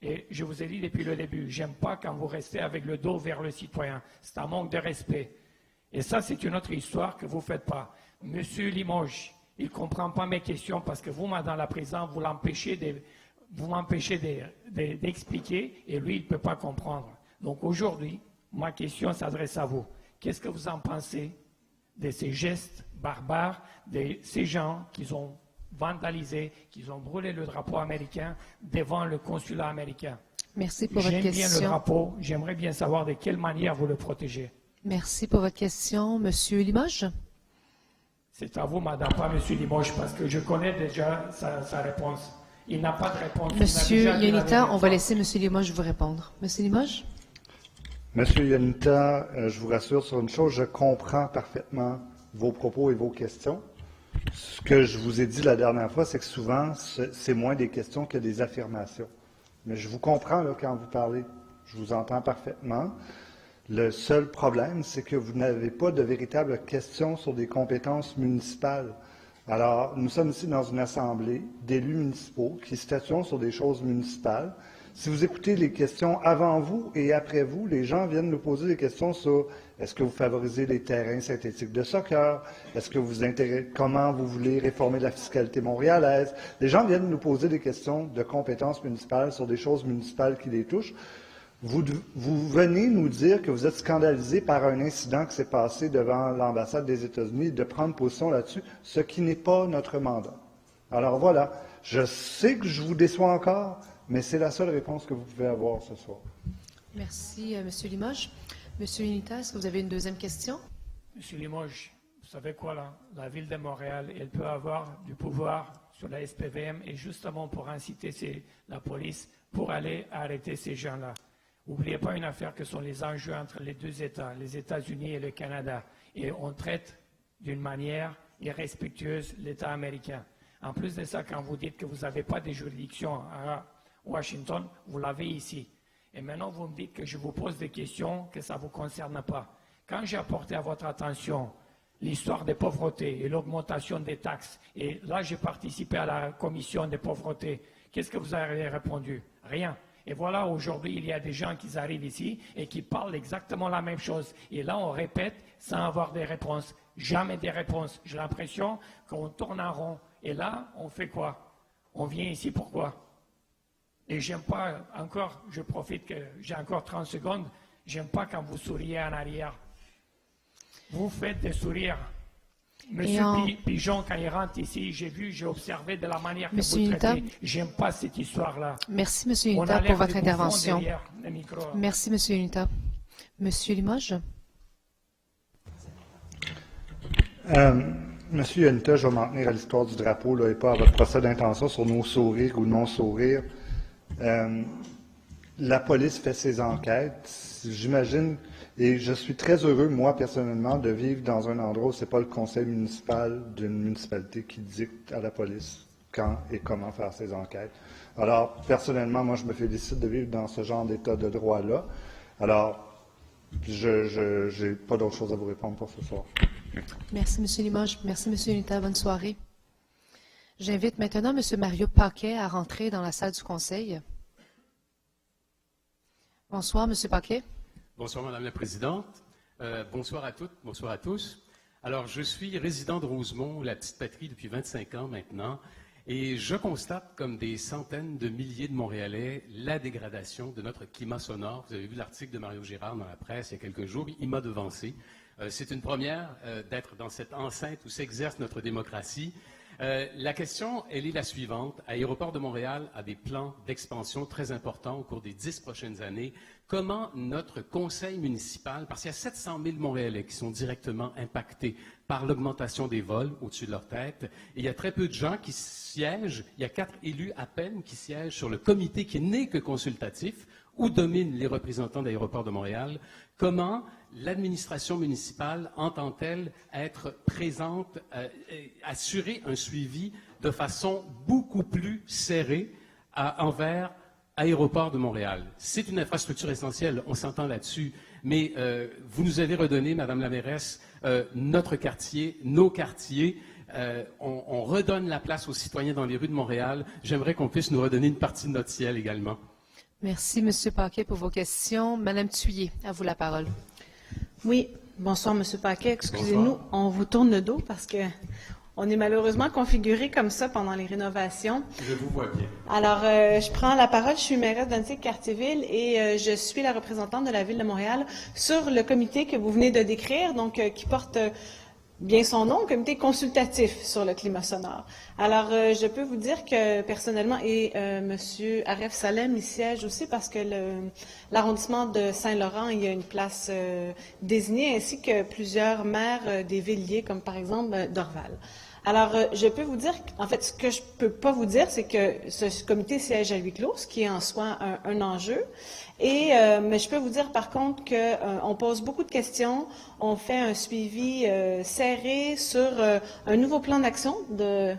et je vous ai dit depuis le début, j'aime pas quand vous restez avec le dos vers le citoyen. C'est un manque de respect. Et ça, c'est une autre histoire que vous ne faites pas. Monsieur Limoges, il ne comprend pas mes questions parce que vous, Madame la Présidente, vous m'empêchez d'expliquer et lui, il ne peut pas comprendre. Donc aujourd'hui, ma question s'adresse à vous. Qu'est-ce que vous en pensez de ces gestes barbares, de ces gens qui ont vandalisé, qui ont brûlé le drapeau américain devant le consulat américain?
Merci pour votre question.
J'aime bien le drapeau, j'aimerais bien savoir de quelle manière vous le protégez.
Merci pour votre question. Monsieur Limoges?
C'est à vous, madame, pas monsieur Limoges, parce que je connais déjà sa réponse. Il n'a pas de réponse.
Monsieur Yonita, on va laisser monsieur Limoges vous répondre. Monsieur Limoges?
Monsieur Yonita, je vous rassure sur une chose, je comprends parfaitement vos propos et vos questions. Ce que je vous ai dit la dernière fois, c'est que souvent, c'est moins des questions que des affirmations. Mais je vous comprends là, quand vous parlez. Je vous entends parfaitement. Le seul problème, c'est que vous n'avez pas de véritables questions sur des compétences municipales. Alors, nous sommes ici dans une assemblée d'élus municipaux qui statuent sur des choses municipales. Si vous écoutez les questions avant vous et après vous, les gens viennent nous poser des questions sur est-ce que vous favorisez les terrains synthétiques de soccer, est-ce que vous comment vous voulez réformer la fiscalité montréalaise. Les gens viennent nous poser des questions de compétences municipales sur des choses municipales qui les touchent. Vous venez nous dire que vous êtes scandalisé par un incident qui s'est passé devant l'ambassade des États-Unis, de prendre position là-dessus, ce qui n'est pas notre mandat. Alors voilà, je sais que je vous déçois encore, mais c'est la seule réponse que vous pouvez avoir ce soir.
Merci, M. Limoges. M. Yonita, est-ce que vous avez une deuxième question?
M. Limoges, vous savez quoi, là? La Ville de Montréal, elle peut avoir du pouvoir sur la SPVM et justement pour inciter la police pour aller arrêter ces gens-là. N'oubliez pas une affaire que sont les enjeux entre les 2 États, les États-Unis et le Canada. Et on traite d'une manière irrespectueuse l'État américain. En plus de ça, quand vous dites que vous n'avez pas de juridiction à Washington, vous l'avez ici. Et maintenant, vous me dites que je vous pose des questions que ça ne vous concerne pas. Quand j'ai apporté à votre attention l'histoire des pauvretés et l'augmentation des taxes, et là, j'ai participé à la commission des pauvretés, qu'est-ce que vous avez répondu? Rien. Et voilà, aujourd'hui, il y a des gens qui arrivent ici et qui parlent exactement la même chose. Et là, on répète sans avoir des réponses. Jamais des réponses. J'ai l'impression qu'on tourne en rond. Et là, on fait quoi? On vient ici pourquoi? Et j'aime pas, encore, je profite que j'ai encore 30 secondes, j'aime pas quand vous souriez en arrière. Vous faites des sourires. Monsieur Pigeon, quand il rentre ici, j'ai observé de la manière que vous traitez. J'aime pas cette histoire-là.
Merci, M. Yonita, pour votre intervention. Merci, M. Yonita. M. Limoges?
Monsieur Yonita, je vais m'en tenir à l'histoire du drapeau là, et pas à votre procès d'intention sur nos sourires ou non-sourires. La police fait ses enquêtes. J'imagine, et je suis très heureux, moi, personnellement, de vivre dans un endroit où ce n'est pas le conseil municipal d'une municipalité qui dicte à la police quand et comment faire ses enquêtes. Alors, personnellement, moi, je me félicite de vivre dans ce genre d'état de droit-là. Alors, je n'ai pas d'autre chose à vous répondre pour ce soir.
Merci, M. Limoges. Merci, M. Yonita. Bonne soirée. J'invite maintenant M. Mario Paquet à rentrer dans la salle du conseil. Bonsoir, M. Paquet.
Bonsoir, Madame la Présidente. Bonsoir à toutes, bonsoir à tous. Alors, je suis résident de Rosemont, la petite patrie, depuis 25 ans maintenant, et je constate, comme des centaines de milliers de Montréalais, la dégradation de notre climat sonore. Vous avez vu l'article de Mario Girard dans la presse il y a quelques jours, il m'a devancé. C'est une première d'être dans cette enceinte où s'exerce notre démocratie. La question, elle est la suivante. Aéroport de Montréal a des plans d'expansion très importants au cours des 10 prochaines années. Comment notre conseil municipal, parce qu'il y a 700 000 Montréalais qui sont directement impactés par l'augmentation des vols au-dessus de leur tête, et il y a très peu de gens qui siègent, il y a 4 élus à peine qui siègent sur le comité qui n'est que consultatif, où dominent les représentants d'Aéroport de Montréal. Comment l'administration municipale entend-elle être présente, assurer un suivi de façon beaucoup plus serrée envers Aéroport de Montréal? C'est une infrastructure essentielle, on s'entend là-dessus, mais vous nous avez redonné, Madame la mairesse, notre quartier, nos quartiers. On redonne la place aux citoyens dans les rues de Montréal. J'aimerais qu'on puisse nous redonner une partie de notre ciel également.
Merci, M. Paquet, pour vos questions. Madame Thuillier, à vous la parole.
Oui, bonsoir, M. Paquet. Excusez-nous, on vous tourne le dos parce que on est malheureusement configuré comme ça pendant les rénovations.
Je vous vois bien.
Alors, je prends la parole. Je suis mairesse d'Antique-Cartierville et je suis la représentante de la Ville de Montréal sur le comité que vous venez de décrire, donc qui porte bien son nom, comité consultatif sur le climat sonore. Alors, je peux vous dire que personnellement, et M. Aref Salem y siège aussi parce que l'arrondissement de Saint-Laurent, il y a une place désignée, ainsi que plusieurs maires des villes liées, comme par exemple Dorval. Alors, je peux vous dire, en fait, ce que je peux pas vous dire, c'est que ce comité siège à huis clos, ce qui est en soi un enjeu. Et mais je peux vous dire par contre qu'on pose beaucoup de questions, on fait un suivi serré sur un nouveau plan d'action de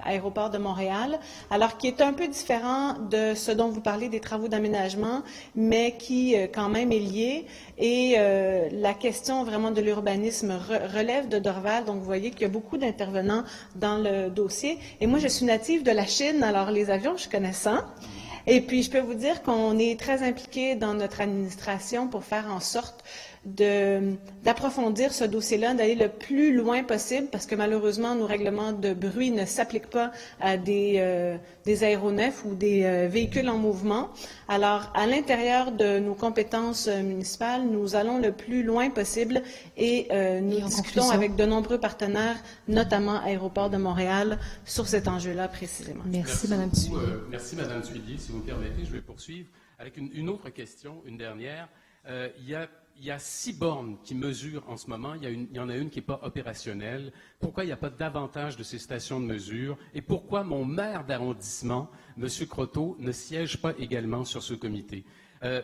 Aéroport de Montréal, alors qui est un peu différent de ce dont vous parlez des travaux d'aménagement, mais qui quand même est lié. Et la question vraiment de l'urbanisme relève de Dorval, donc vous voyez qu'il y a beaucoup d'intervenants dans le dossier. Et moi, je suis native de la Chine, alors les avions, je connais ça. Et puis, je peux vous dire qu'on est très impliqué dans notre administration pour faire en sorte d'approfondir ce dossier-là, d'aller le plus loin possible, parce que malheureusement, nos règlements de bruit ne s'appliquent pas à des aéronefs ou des véhicules en mouvement. Alors, à l'intérieur de nos compétences municipales, nous allons le plus loin possible et nous discutons avec de nombreux partenaires, notamment Aéroport de Montréal, sur cet enjeu-là précisément.
Merci Mme Thuillier.
Merci, Mme Thuillier. Si vous me permettez, je vais poursuivre avec une autre question, une dernière. Il y a 6 bornes qui mesurent en ce moment. Il y en a une qui n'est pas opérationnelle. Pourquoi il n'y a pas davantage de ces stations de mesure? Et pourquoi mon maire d'arrondissement, M. Croteau, ne siège pas également sur ce comité?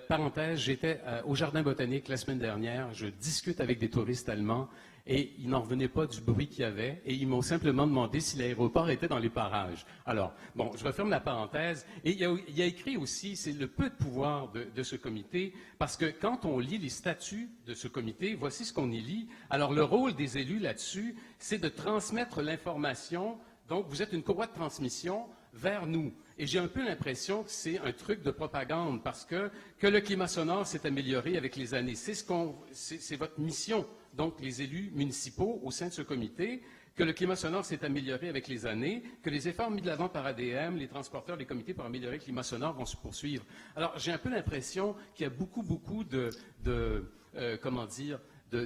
Parenthèse, j'étais au Jardin botanique la semaine dernière. Je discute avec des touristes allemands et ils n'en revenaient pas du bruit qu'il y avait et ils m'ont simplement demandé si l'aéroport était dans les parages. Alors, bon, je referme la parenthèse. Et il y a écrit aussi, c'est le peu de pouvoir de ce comité, parce que quand on lit les statuts de ce comité, voici ce qu'on y lit. Alors, le rôle des élus là-dessus, c'est de transmettre l'information. Donc, vous êtes une courroie de transmission vers nous. Et j'ai un peu l'impression que c'est un truc de propagande, parce que le climat sonore s'est amélioré avec les années. C'est votre mission, donc les élus municipaux au sein de ce comité, que le climat sonore s'est amélioré avec les années, que les efforts mis de l'avant par ADM, les transporteurs, les comités pour améliorer le climat sonore vont se poursuivre. Alors, j'ai un peu l'impression qu'il y a beaucoup de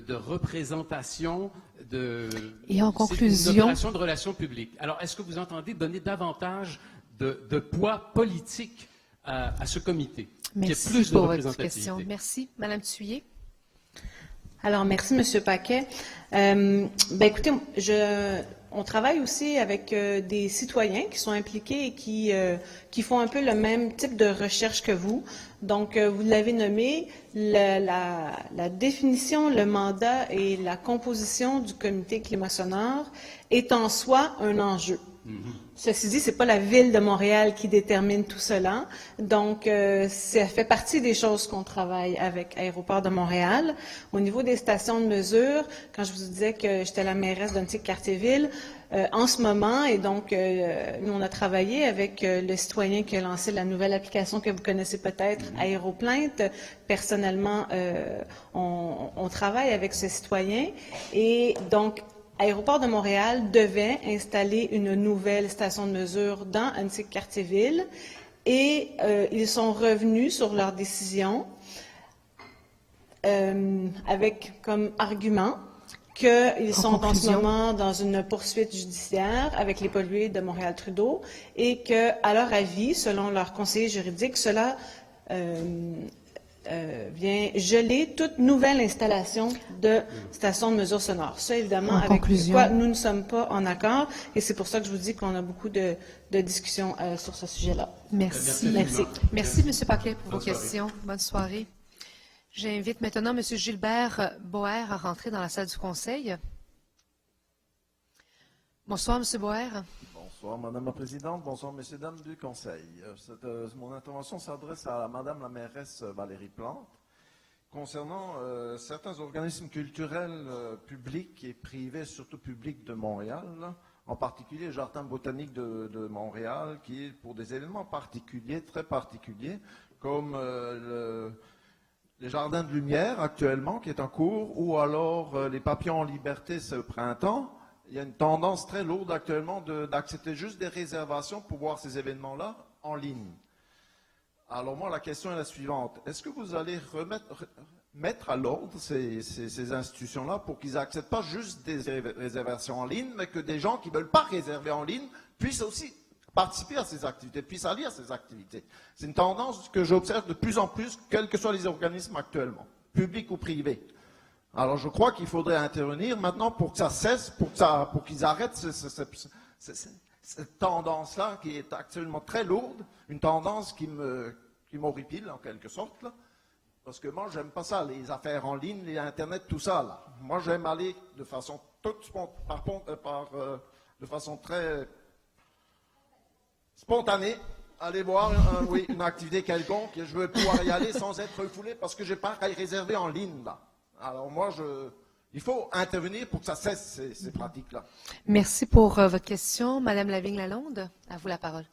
représentation,
et en conclusion,
c'est une opération de relations publiques. Alors, est-ce que vous entendez donner davantage de poids politique à ce comité?
Merci
qu'il y ait plus
pour
de
votre
représentativité.
question. Merci. Madame Thuillier.
Alors, merci, M. Paquet. Écoutez, on travaille aussi avec des citoyens qui sont impliqués et qui font un peu le même type de recherche que vous. Donc, vous l'avez nommé, la définition, le mandat et la composition du comité climat sonore est en soi un enjeu. Ceci dit, c'est pas la Ville de Montréal qui détermine tout cela. Donc, ça fait partie des choses qu'on travaille avec Aéroport de Montréal. Au niveau des stations de mesure, quand je vous disais que j'étais la mairesse d'Antique-Cartierville, en ce moment, et donc, nous, on a travaillé avec le citoyen qui a lancé la nouvelle application que vous connaissez peut-être, Aéroplainte. Personnellement, on travaille avec ce citoyen. Et donc, Aéroport de Montréal devait installer une nouvelle station de mesure dans Antique-Cartierville et ils sont revenus sur leur décision avec comme argument qu'ils sont en ce moment dans une poursuite judiciaire avec les pollués de Montréal-Trudeau et que, à leur avis, selon leur conseiller juridique, cela vient geler toute nouvelle installation de stations de mesure sonore. Ça, évidemment, avec quoi nous ne sommes pas en accord, et c'est pour ça que je vous dis qu'on a beaucoup de discussions sur ce sujet-là.
Merci. Merci, M. Paquet, pour vos questions. Bonne soirée. J'invite maintenant M. Gilbert Boer à rentrer dans la salle du Conseil. Bonsoir, M. Boer.
Bonsoir, Madame la Présidente. Bonsoir, Messieurs et Dames du Conseil. Mon intervention s'adresse à Madame la mairesse Valérie Plante concernant certains organismes culturels publics et privés, surtout publics de Montréal, en particulier le Jardin botanique de Montréal, qui est pour des éléments particuliers, très particuliers, comme les Jardins de Lumière actuellement, qui est en cours, ou alors les Papillons en liberté ce printemps. Il y a une tendance très lourde actuellement d'accepter juste des réservations pour voir ces événements-là en ligne. Alors moi, la question est la suivante. Est-ce que vous allez mettre à l'ordre ces institutions-là pour qu'ils n'acceptent pas juste des réservations en ligne, mais que des gens qui ne veulent pas réserver en ligne puissent aussi participer à ces activités, puissent aller à ces activités? C'est une tendance que j'observe de plus en plus, quels que soient les organismes actuellement, publics ou privés. Alors, je crois qu'il faudrait intervenir maintenant pour que ça cesse, pour qu'ils arrêtent cette tendance-là qui est actuellement très lourde, une tendance qui m'horripile en quelque sorte, là. Parce que moi, j'aime pas ça, les affaires en ligne, les Internet, tout ça, là. Moi, j'aime aller de façon de façon très spontanée, aller voir une activité quelconque, et je veux pouvoir y aller sans être refoulé parce que j'ai pas à y réserver en ligne, là. Alors moi, il faut intervenir pour que ça cesse ces pratiques-là.
Merci pour votre question. Madame Lavigne-Lalonde, à vous la parole.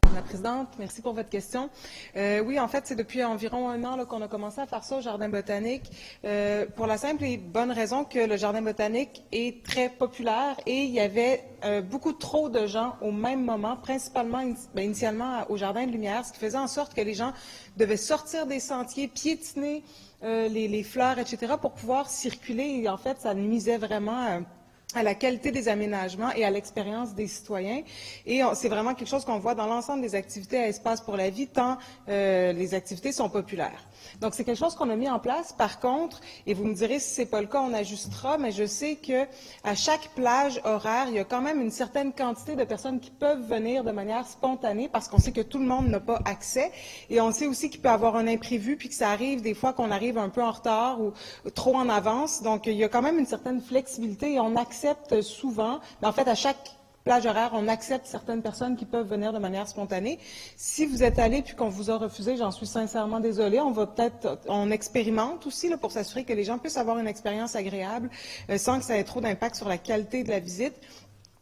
Madame la Présidente, merci pour votre question. Oui, en fait, c'est depuis environ 1 an qu'on a commencé à faire ça au Jardin botanique, pour la simple et bonne raison que le Jardin botanique est très populaire et il y avait beaucoup trop de gens au même moment, principalement initialement au Jardin de Lumière, ce qui faisait en sorte que les gens devaient sortir des sentiers, piétiner les fleurs, etc., pour pouvoir circuler. Et en fait, ça nuisait vraiment à la qualité des aménagements et à l'expérience des citoyens. Et c'est vraiment quelque chose qu'on voit dans l'ensemble des activités à Espace pour la vie, tant les activités sont populaires. Donc, c'est quelque chose qu'on a mis en place. Par contre, et vous me direz si c'est pas le cas, on ajustera, mais je sais que à chaque plage horaire, il y a quand même une certaine quantité de personnes qui peuvent venir de manière spontanée parce qu'on sait que tout le monde n'a pas accès. Et on sait aussi qu'il peut y avoir un imprévu puis que ça arrive des fois qu'on arrive un peu en retard ou trop en avance. Donc, il y a quand même une certaine flexibilité et on accepte souvent, mais en fait, à chaque plage horaire, on accepte certaines personnes qui peuvent venir de manière spontanée. Si vous êtes allé puis qu'on vous a refusé, j'en suis sincèrement désolée. On expérimente aussi là, pour s'assurer que les gens puissent avoir une expérience agréable sans que ça ait trop d'impact sur la qualité de la visite.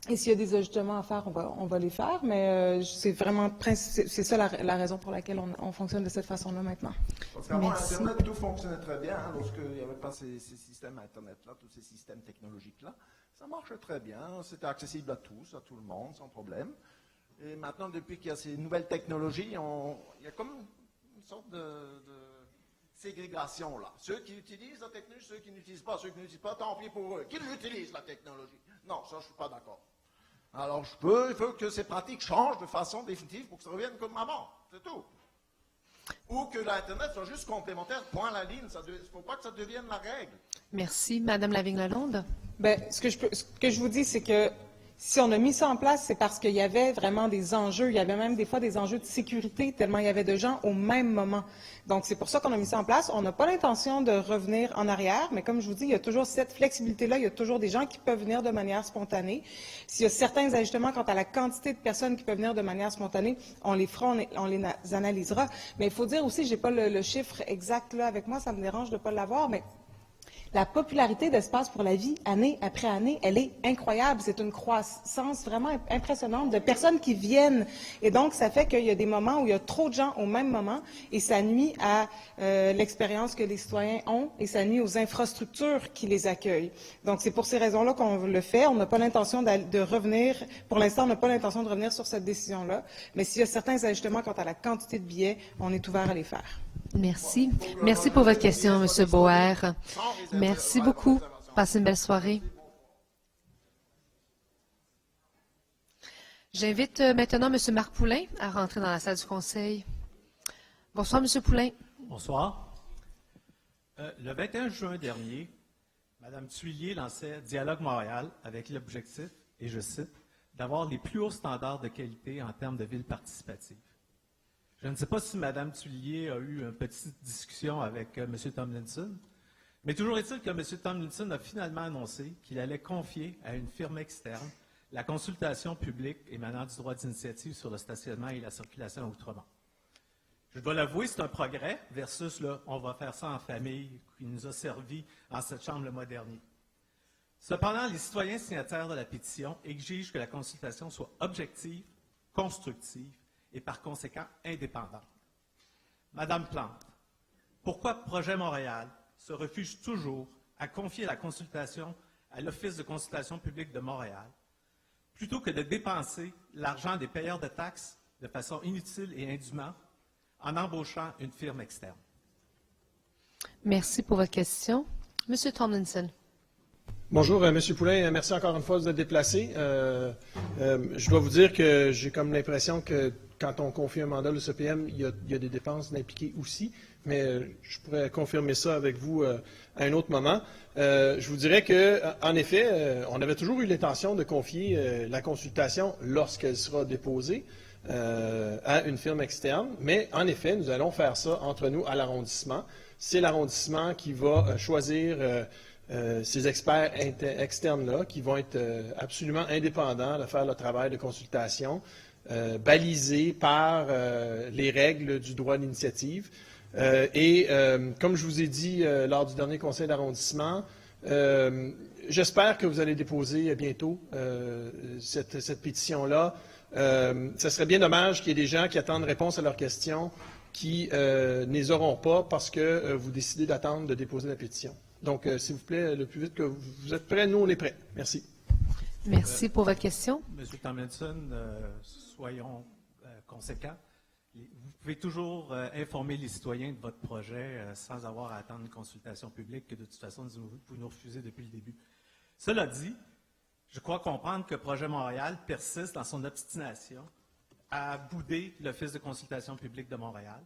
Et s'il y a des ajustements à faire, on va les faire, mais c'est ça la raison pour laquelle on fonctionne de cette façon-là maintenant.
Parce qu'avant Internet, tout fonctionnait très bien, lorsqu'il n'y avait pas ces systèmes Internet-là, tous ces systèmes technologiques-là. Ça marche très bien, c'était accessible à tous, à tout le monde, sans problème. Et maintenant, depuis qu'il y a ces nouvelles technologies, il y a comme une sorte de ségrégation là. Ceux qui utilisent la technologie, ceux qui n'utilisent pas, tant pis pour eux. Qui l'utilise la technologie? Non, ça je ne suis pas d'accord. Alors il faut que ces pratiques changent de façon définitive pour que ça revienne comme avant, c'est tout. Ou que l'Internet soit juste complémentaire, point à la ligne. Il ne faut pas que ça devienne la règle.
Merci. Madame Lavigne-Lalonde.
Ben, ce que je vous dis, c'est que si on a mis ça en place, c'est parce qu'il y avait vraiment des enjeux. Il y avait même des fois des enjeux de sécurité, tellement il y avait de gens au même moment. Donc, c'est pour ça qu'on a mis ça en place. On n'a pas l'intention de revenir en arrière, mais comme je vous dis, il y a toujours cette flexibilité-là. Il y a toujours des gens qui peuvent venir de manière spontanée. S'il y a certains ajustements quant à la quantité de personnes qui peuvent venir de manière spontanée, on les fera, on les analysera. Mais il faut dire aussi, je n'ai pas le chiffre exact là avec moi, ça me dérange de ne pas l'avoir, mais la popularité d'Espace pour la vie, année après année, elle est incroyable. C'est une croissance vraiment impressionnante de personnes qui viennent. Et donc, ça fait qu'il y a des moments où il y a trop de gens au même moment et ça nuit à l'expérience que les citoyens ont et ça nuit aux infrastructures qui les accueillent. Donc, c'est pour ces raisons-là qu'on le fait. On n'a pas l'intention de revenir, pour l'instant, on n'a pas l'intention de revenir sur cette décision-là. Mais s'il y a certains ajustements quant à la quantité de billets, on est ouvert à les faire.
Merci. Merci pour votre question, M. Boer. Merci beaucoup. Passez une belle soirée. J'invite maintenant M. Marc Poulin à rentrer dans la salle du Conseil. Bonsoir, M. Poulin.
Bonsoir. Le 21 juin dernier, Mme Thuillier lançait Dialogue Montréal avec l'objectif, et je cite, d'avoir les plus hauts standards de qualité en termes de ville participative. Je ne sais pas si Mme Thuillier a eu une petite discussion avec M. Tomlinson, mais toujours est-il que M. Tomlinson a finalement annoncé qu'il allait confier à une firme externe la consultation publique émanant du droit d'initiative sur le stationnement et la circulation outre-Mont. Je dois l'avouer, c'est un progrès versus le « on va faire ça en famille » qui nous a servi en cette Chambre le mois dernier. Cependant, les citoyens signataires de la pétition exigent que la consultation soit objective, constructive et par conséquent indépendante. Madame Plante, pourquoi Projet Montréal se refuse toujours à confier la consultation à l'Office de consultation publique de Montréal, plutôt que de dépenser l'argent des payeurs de taxes de façon inutile et indûment en embauchant une firme externe?
Merci pour votre question. M. Tomlinson.
Bonjour, M. Poulin. Merci encore une fois de vous être déplacé. Je dois vous dire que j'ai comme l'impression que quand on confie un mandat à l'OCPM, il y a des dépenses impliquées aussi, mais je pourrais confirmer ça avec vous à un autre moment. Je vous dirais qu'en effet, on avait toujours eu l'intention de confier la consultation lorsqu'elle sera déposée à une firme externe, mais en effet, nous allons faire ça entre nous à l'arrondissement. C'est l'arrondissement qui va choisir ces experts externes-là, qui vont être absolument indépendants de faire le travail de consultation, balisés par les règles du droit d'initiative. Comme je vous ai dit lors du dernier conseil d'arrondissement, j'espère que vous allez déposer bientôt cette pétition-là. Ce serait bien dommage qu'il y ait des gens qui attendent réponse à leurs questions qui ne les auront pas parce que vous décidez d'attendre de déposer la pétition. Donc, s'il vous plaît, le plus vite que vous êtes prêts, nous, on est prêts. Merci.
Merci pour votre question.
M. Tomlinson, soyons conséquents. Vous pouvez toujours informer les citoyens de votre projet sans avoir à attendre une consultation publique que de toute façon, vous nous refusez depuis le début. Cela dit, je crois comprendre que Projet Montréal persiste dans son obstination à bouder l'Office de consultation publique de Montréal.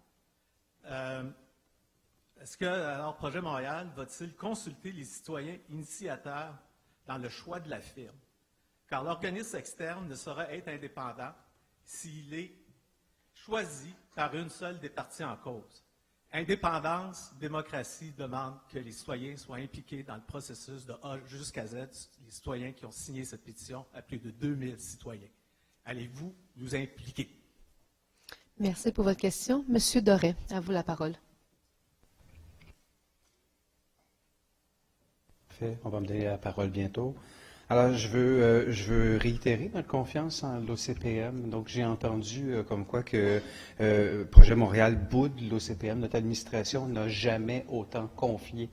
Est-ce que, alors, Projet Montréal va-t-il consulter les citoyens initiateurs dans le choix de la firme? Car l'organisme externe ne saurait être indépendant s'il est choisi par une seule des parties en cause. Indépendance, démocratie demande que les citoyens soient impliqués dans le processus de A jusqu'à Z, les citoyens qui ont signé cette pétition, à plus de 2000 citoyens. Allez-vous nous impliquer?
Merci pour votre question. Monsieur Doré, à vous la parole.
On va me donner la parole bientôt. Alors, je veux réitérer notre confiance en l'OCPM. Donc, j'ai entendu comme quoi que Projet Montréal boude l'OCPM. Notre administration n'a jamais autant confié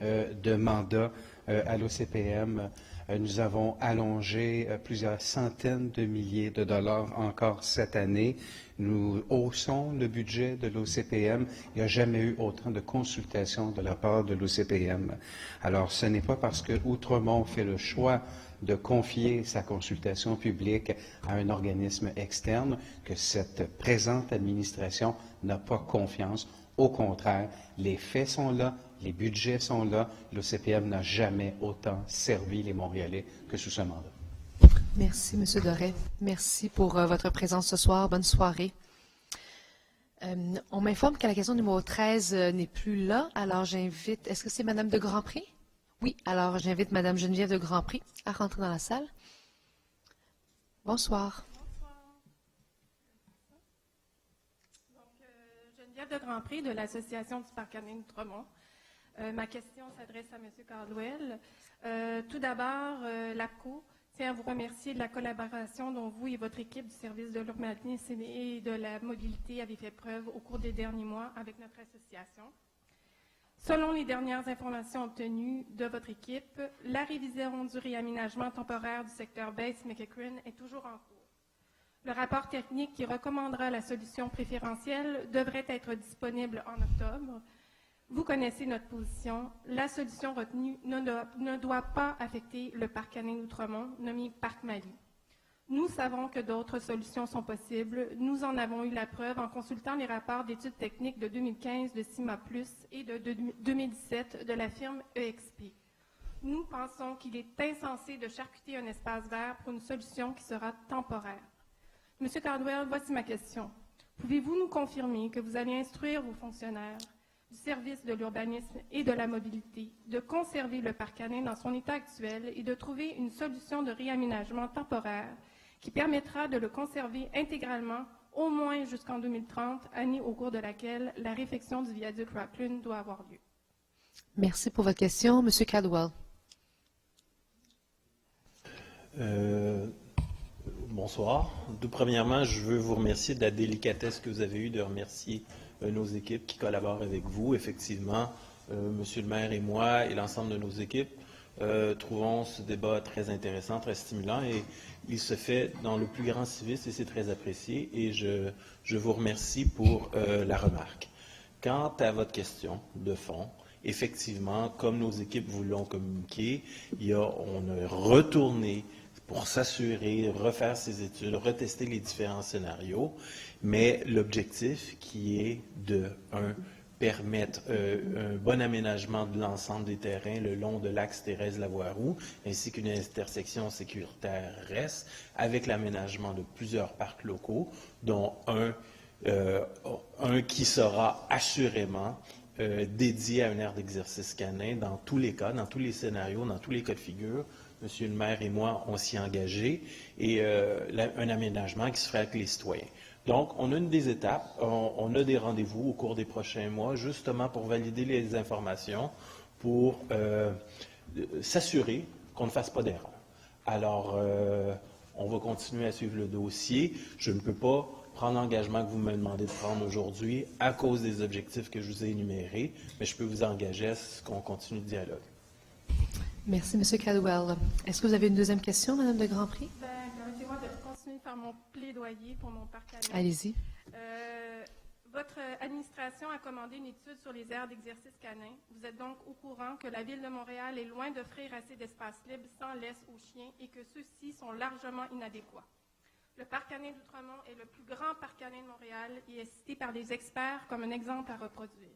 de mandats à l'OCPM. Nous avons allongé plusieurs centaines de milliers de dollars encore cette année. Nous haussons le budget de l'OCPM. Il n'y a jamais eu autant de consultations de la part de l'OCPM. Alors, ce n'est pas parce que Outremont fait le choix de confier sa consultation publique à un organisme externe que cette présente administration n'a pas confiance. Au contraire, les faits sont là, les budgets sont là. L'OCPM n'a jamais autant servi les Montréalais que sous ce mandat.
Merci, M. Doré. Merci pour votre présence ce soir. Bonne soirée. On m'informe que la question numéro 13 n'est plus là. Alors, j'invite... Est-ce que c'est Mme de Grandpré? Oui. Alors, j'invite Mme Geneviève de Grandpré à rentrer dans la salle. Bonsoir.
Geneviève de Grandpré de l'Association du Parc canadien d'Outremont. Ma question s'adresse à M. Caldwell. Tout d'abord, l'APCO tient à vous remercier de la collaboration dont vous et votre équipe du service de l'urbanisme et de la mobilité avez fait preuve au cours des derniers mois avec notre association. Selon les dernières informations obtenues de votre équipe, la révision du réaménagement temporaire du secteur Bates-McEachern est toujours en cours. Le rapport technique qui recommandera la solution préférentielle devrait être disponible en octobre. Vous connaissez notre position. La solution retenue ne doit pas affecter le parc canin d'Outremont, nommé Parc Mali. Nous savons que d'autres solutions sont possibles. Nous en avons eu la preuve en consultant les rapports d'études techniques de 2015 de CIMA+, et de 2017 de la firme EXP. Nous pensons qu'il est insensé de charcuter un espace vert pour une solution qui sera temporaire. Monsieur Caldwell, voici ma question. Pouvez-vous nous confirmer que vous allez instruire vos fonctionnaires du service de l'urbanisme et de la mobilité de conserver le parc canin dans son état actuel et de trouver une solution de réaménagement temporaire qui permettra de le conserver intégralement au moins jusqu'en 2030, année au cours de laquelle la réfection du viaduc Rocklin doit avoir lieu?
Merci pour votre question. Monsieur Caldwell.
Bonsoir. Tout premièrement, je veux vous remercier de la délicatesse que vous avez eue de remercier nos équipes qui collaborent avec vous. Effectivement, Monsieur le maire et moi et l'ensemble de nos équipes trouvons ce débat très intéressant, très stimulant et il se fait dans le plus grand civisme et c'est très apprécié et je vous remercie pour la remarque. Quant à votre question de fond, effectivement, comme nos équipes vous l'ont communiqué, on a retourné pour s'assurer, refaire ses études, retester les différents scénarios, mais l'objectif qui est de, permettre un bon aménagement de l'ensemble des terrains le long de l'axe Thérèse-Lavoie-Roux, ainsi qu'une intersection sécuritaire reste, avec l'aménagement de plusieurs parcs locaux, dont un qui sera assurément dédié à une aire d'exercice canin dans tous les cas, dans tous les scénarios, dans tous les cas de figure. Monsieur le maire et moi, on s'y est engagés, et un aménagement qui se ferait avec les citoyens. Donc, on a des étapes, on a des rendez-vous au cours des prochains mois, justement pour valider les informations, pour s'assurer qu'on ne fasse pas d'erreur. Alors, on va continuer à suivre le dossier. Je ne peux pas prendre l'engagement que vous me demandez de prendre aujourd'hui à cause des objectifs que je vous ai énumérés, mais je peux vous engager à ce qu'on continue le dialogue.
Merci, M. Caldwell. Est-ce que vous avez une deuxième question, Mme de Grandpré?
Permettez-moi de continuer par mon plaidoyer pour mon parc canin.
Allez-y.
Votre administration a commandé une étude sur les aires d'exercice canin. Vous êtes donc au courant que la Ville de Montréal est loin d'offrir assez d'espace libre sans laisse aux chiens et que ceux-ci sont largement inadéquats. Le parc canin d'Outremont est le plus grand parc canin de Montréal et est cité par les experts comme un exemple à reproduire.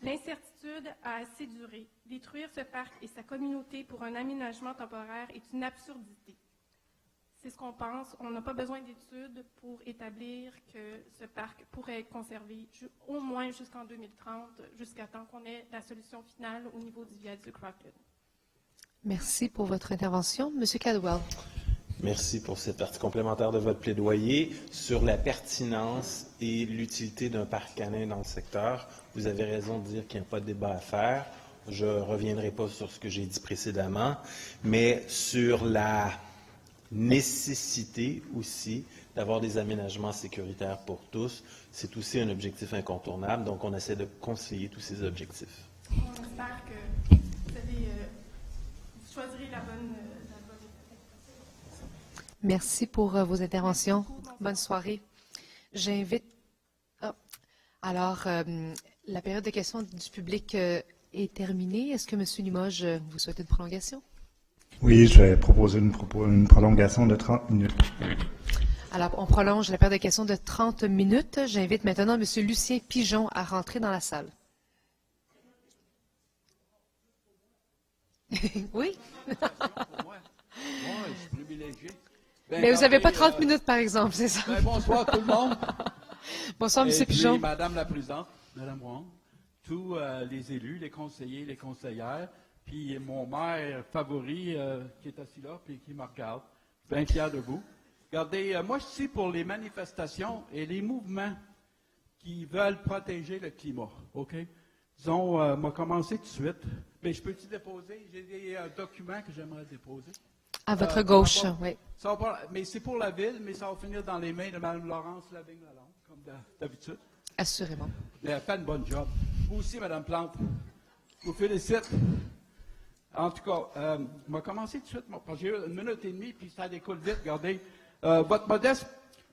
L'incertitude a assez duré. Détruire ce parc et sa communauté pour un aménagement temporaire est une absurdité. C'est ce qu'on pense. On n'a pas besoin d'études pour établir que ce parc pourrait être conservé au moins jusqu'en 2030, jusqu'à temps qu'on ait la solution finale au niveau du viaduc Rocklin.
Merci pour votre intervention. M. Caldwell.
Merci pour cette partie complémentaire de votre plaidoyer sur la pertinence et l'utilité d'un parc canin dans le secteur. Vous avez raison de dire qu'il n'y a pas de débat à faire. Je ne reviendrai pas sur ce que j'ai dit précédemment, mais sur la nécessité aussi d'avoir des aménagements sécuritaires pour tous, c'est aussi un objectif incontournable. Donc, on essaie de concilier tous ces objectifs.
On espère que vous avez choisirai la bonne.
Merci pour vos interventions. Bonne soirée. J'invite. Alors, la période de questions du public est terminée. Est-ce que M. Limoges, vous souhaitez une prolongation?
Oui, je vais proposer une prolongation de 30 minutes.
Alors, on prolonge la période de questions de 30 minutes. J'invite maintenant M. Lucien Pigeon à rentrer dans la salle. Oui.
Je suis privilégié.
Mais vous n'avez pas 30 minutes, par exemple, c'est ça?
Bonsoir tout le monde.
Bonsoir, M. Pigeon.
Puis, Madame la Présidente, Madame Wong, tous les élus, les conseillers, les conseillères, puis mon maire favori qui est assis là, puis qui me regarde. Je suis bien fier de vous. Regardez, moi je suis pour les manifestations et les mouvements qui veulent protéger le climat, OK? Disons, on va commencer tout de suite. Mais je peux-tu déposer? J'ai des documents que j'aimerais déposer.
À votre gauche, oui.
Mais c'est pour la ville, mais ça va finir dans les mains de Mme Laurence Lavigne-Lalonde, comme d'habitude.
Assurément.
Mais elle fait une bonne job. Vous aussi, Mme Plante. Je vous félicite. En tout cas, on va commencer tout de suite. Parce que j'ai eu 1 minute et demie, puis ça découle vite. Regardez, votre modeste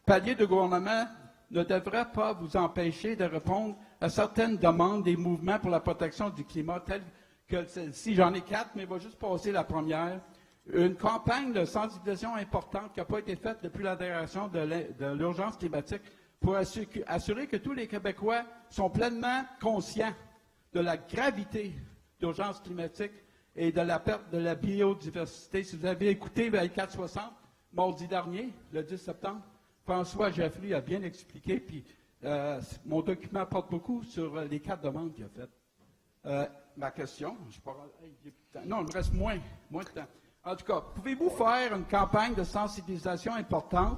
palier de gouvernement ne devrait pas vous empêcher de répondre à certaines demandes des mouvements pour la protection du climat, telles que celle-ci. J'en ai 4, mais je vais juste passer la première. Une campagne de sensibilisation importante qui n'a pas été faite depuis la déclaration de l'urgence climatique pour assurer que tous les Québécois sont pleinement conscients de la gravité de l'urgence climatique et de la perte de la biodiversité. Si vous avez écouté 2460, mardi dernier, le 10 septembre, François Jaffry a bien expliqué, puis mon document porte beaucoup sur les 4 demandes qu'il a faites. Ma question, non, il me reste moins de temps. En tout cas, pouvez-vous faire une campagne de sensibilisation importante,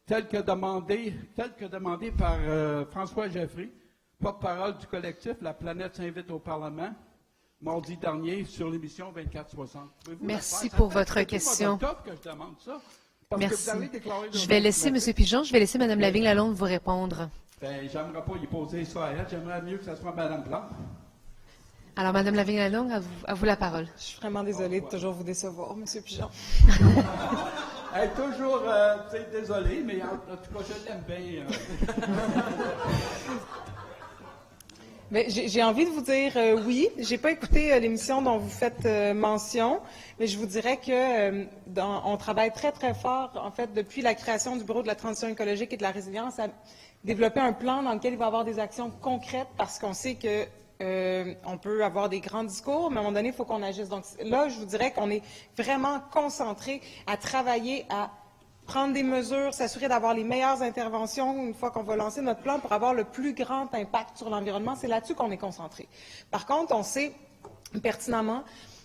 telle que demandée par François Jaffry, porte-parole du collectif La Planète s'invite au Parlement, mardi dernier, sur l'émission 2460?
Merci pour votre question.
Que je demande ça, parce
Merci.
que vous avez déclaré
Je vais laisser M. Pigeon, je vais laisser Mme Lavigne-Lalonde vous répondre.
J'aimerais pas y poser ça à elle, j'aimerais mieux que ce soit Mme Plante.
Alors, Mme Lavigne-Lalonde, à vous la parole.
Je suis vraiment désolée de toujours vous décevoir, M. Pigeon.
Elle est toujours, désolée, mais en tout cas, je l'aime bien.
Mais j'ai envie de vous dire oui. J'ai pas écouté l'émission dont vous faites mention, mais je vous dirais que on travaille très, très fort, en fait, depuis la création du Bureau de la transition écologique et de la résilience, à développer un plan dans lequel il va y avoir des actions concrètes, parce qu'on sait que on peut avoir des grands discours, mais à un moment donné, il faut qu'on agisse. Donc là, je vous dirais qu'on est vraiment concentré à travailler, à prendre des mesures, s'assurer d'avoir les meilleures interventions une fois qu'on va lancer notre plan pour avoir le plus grand impact sur l'environnement. C'est là-dessus qu'on est concentré. Par contre, on sait pertinemment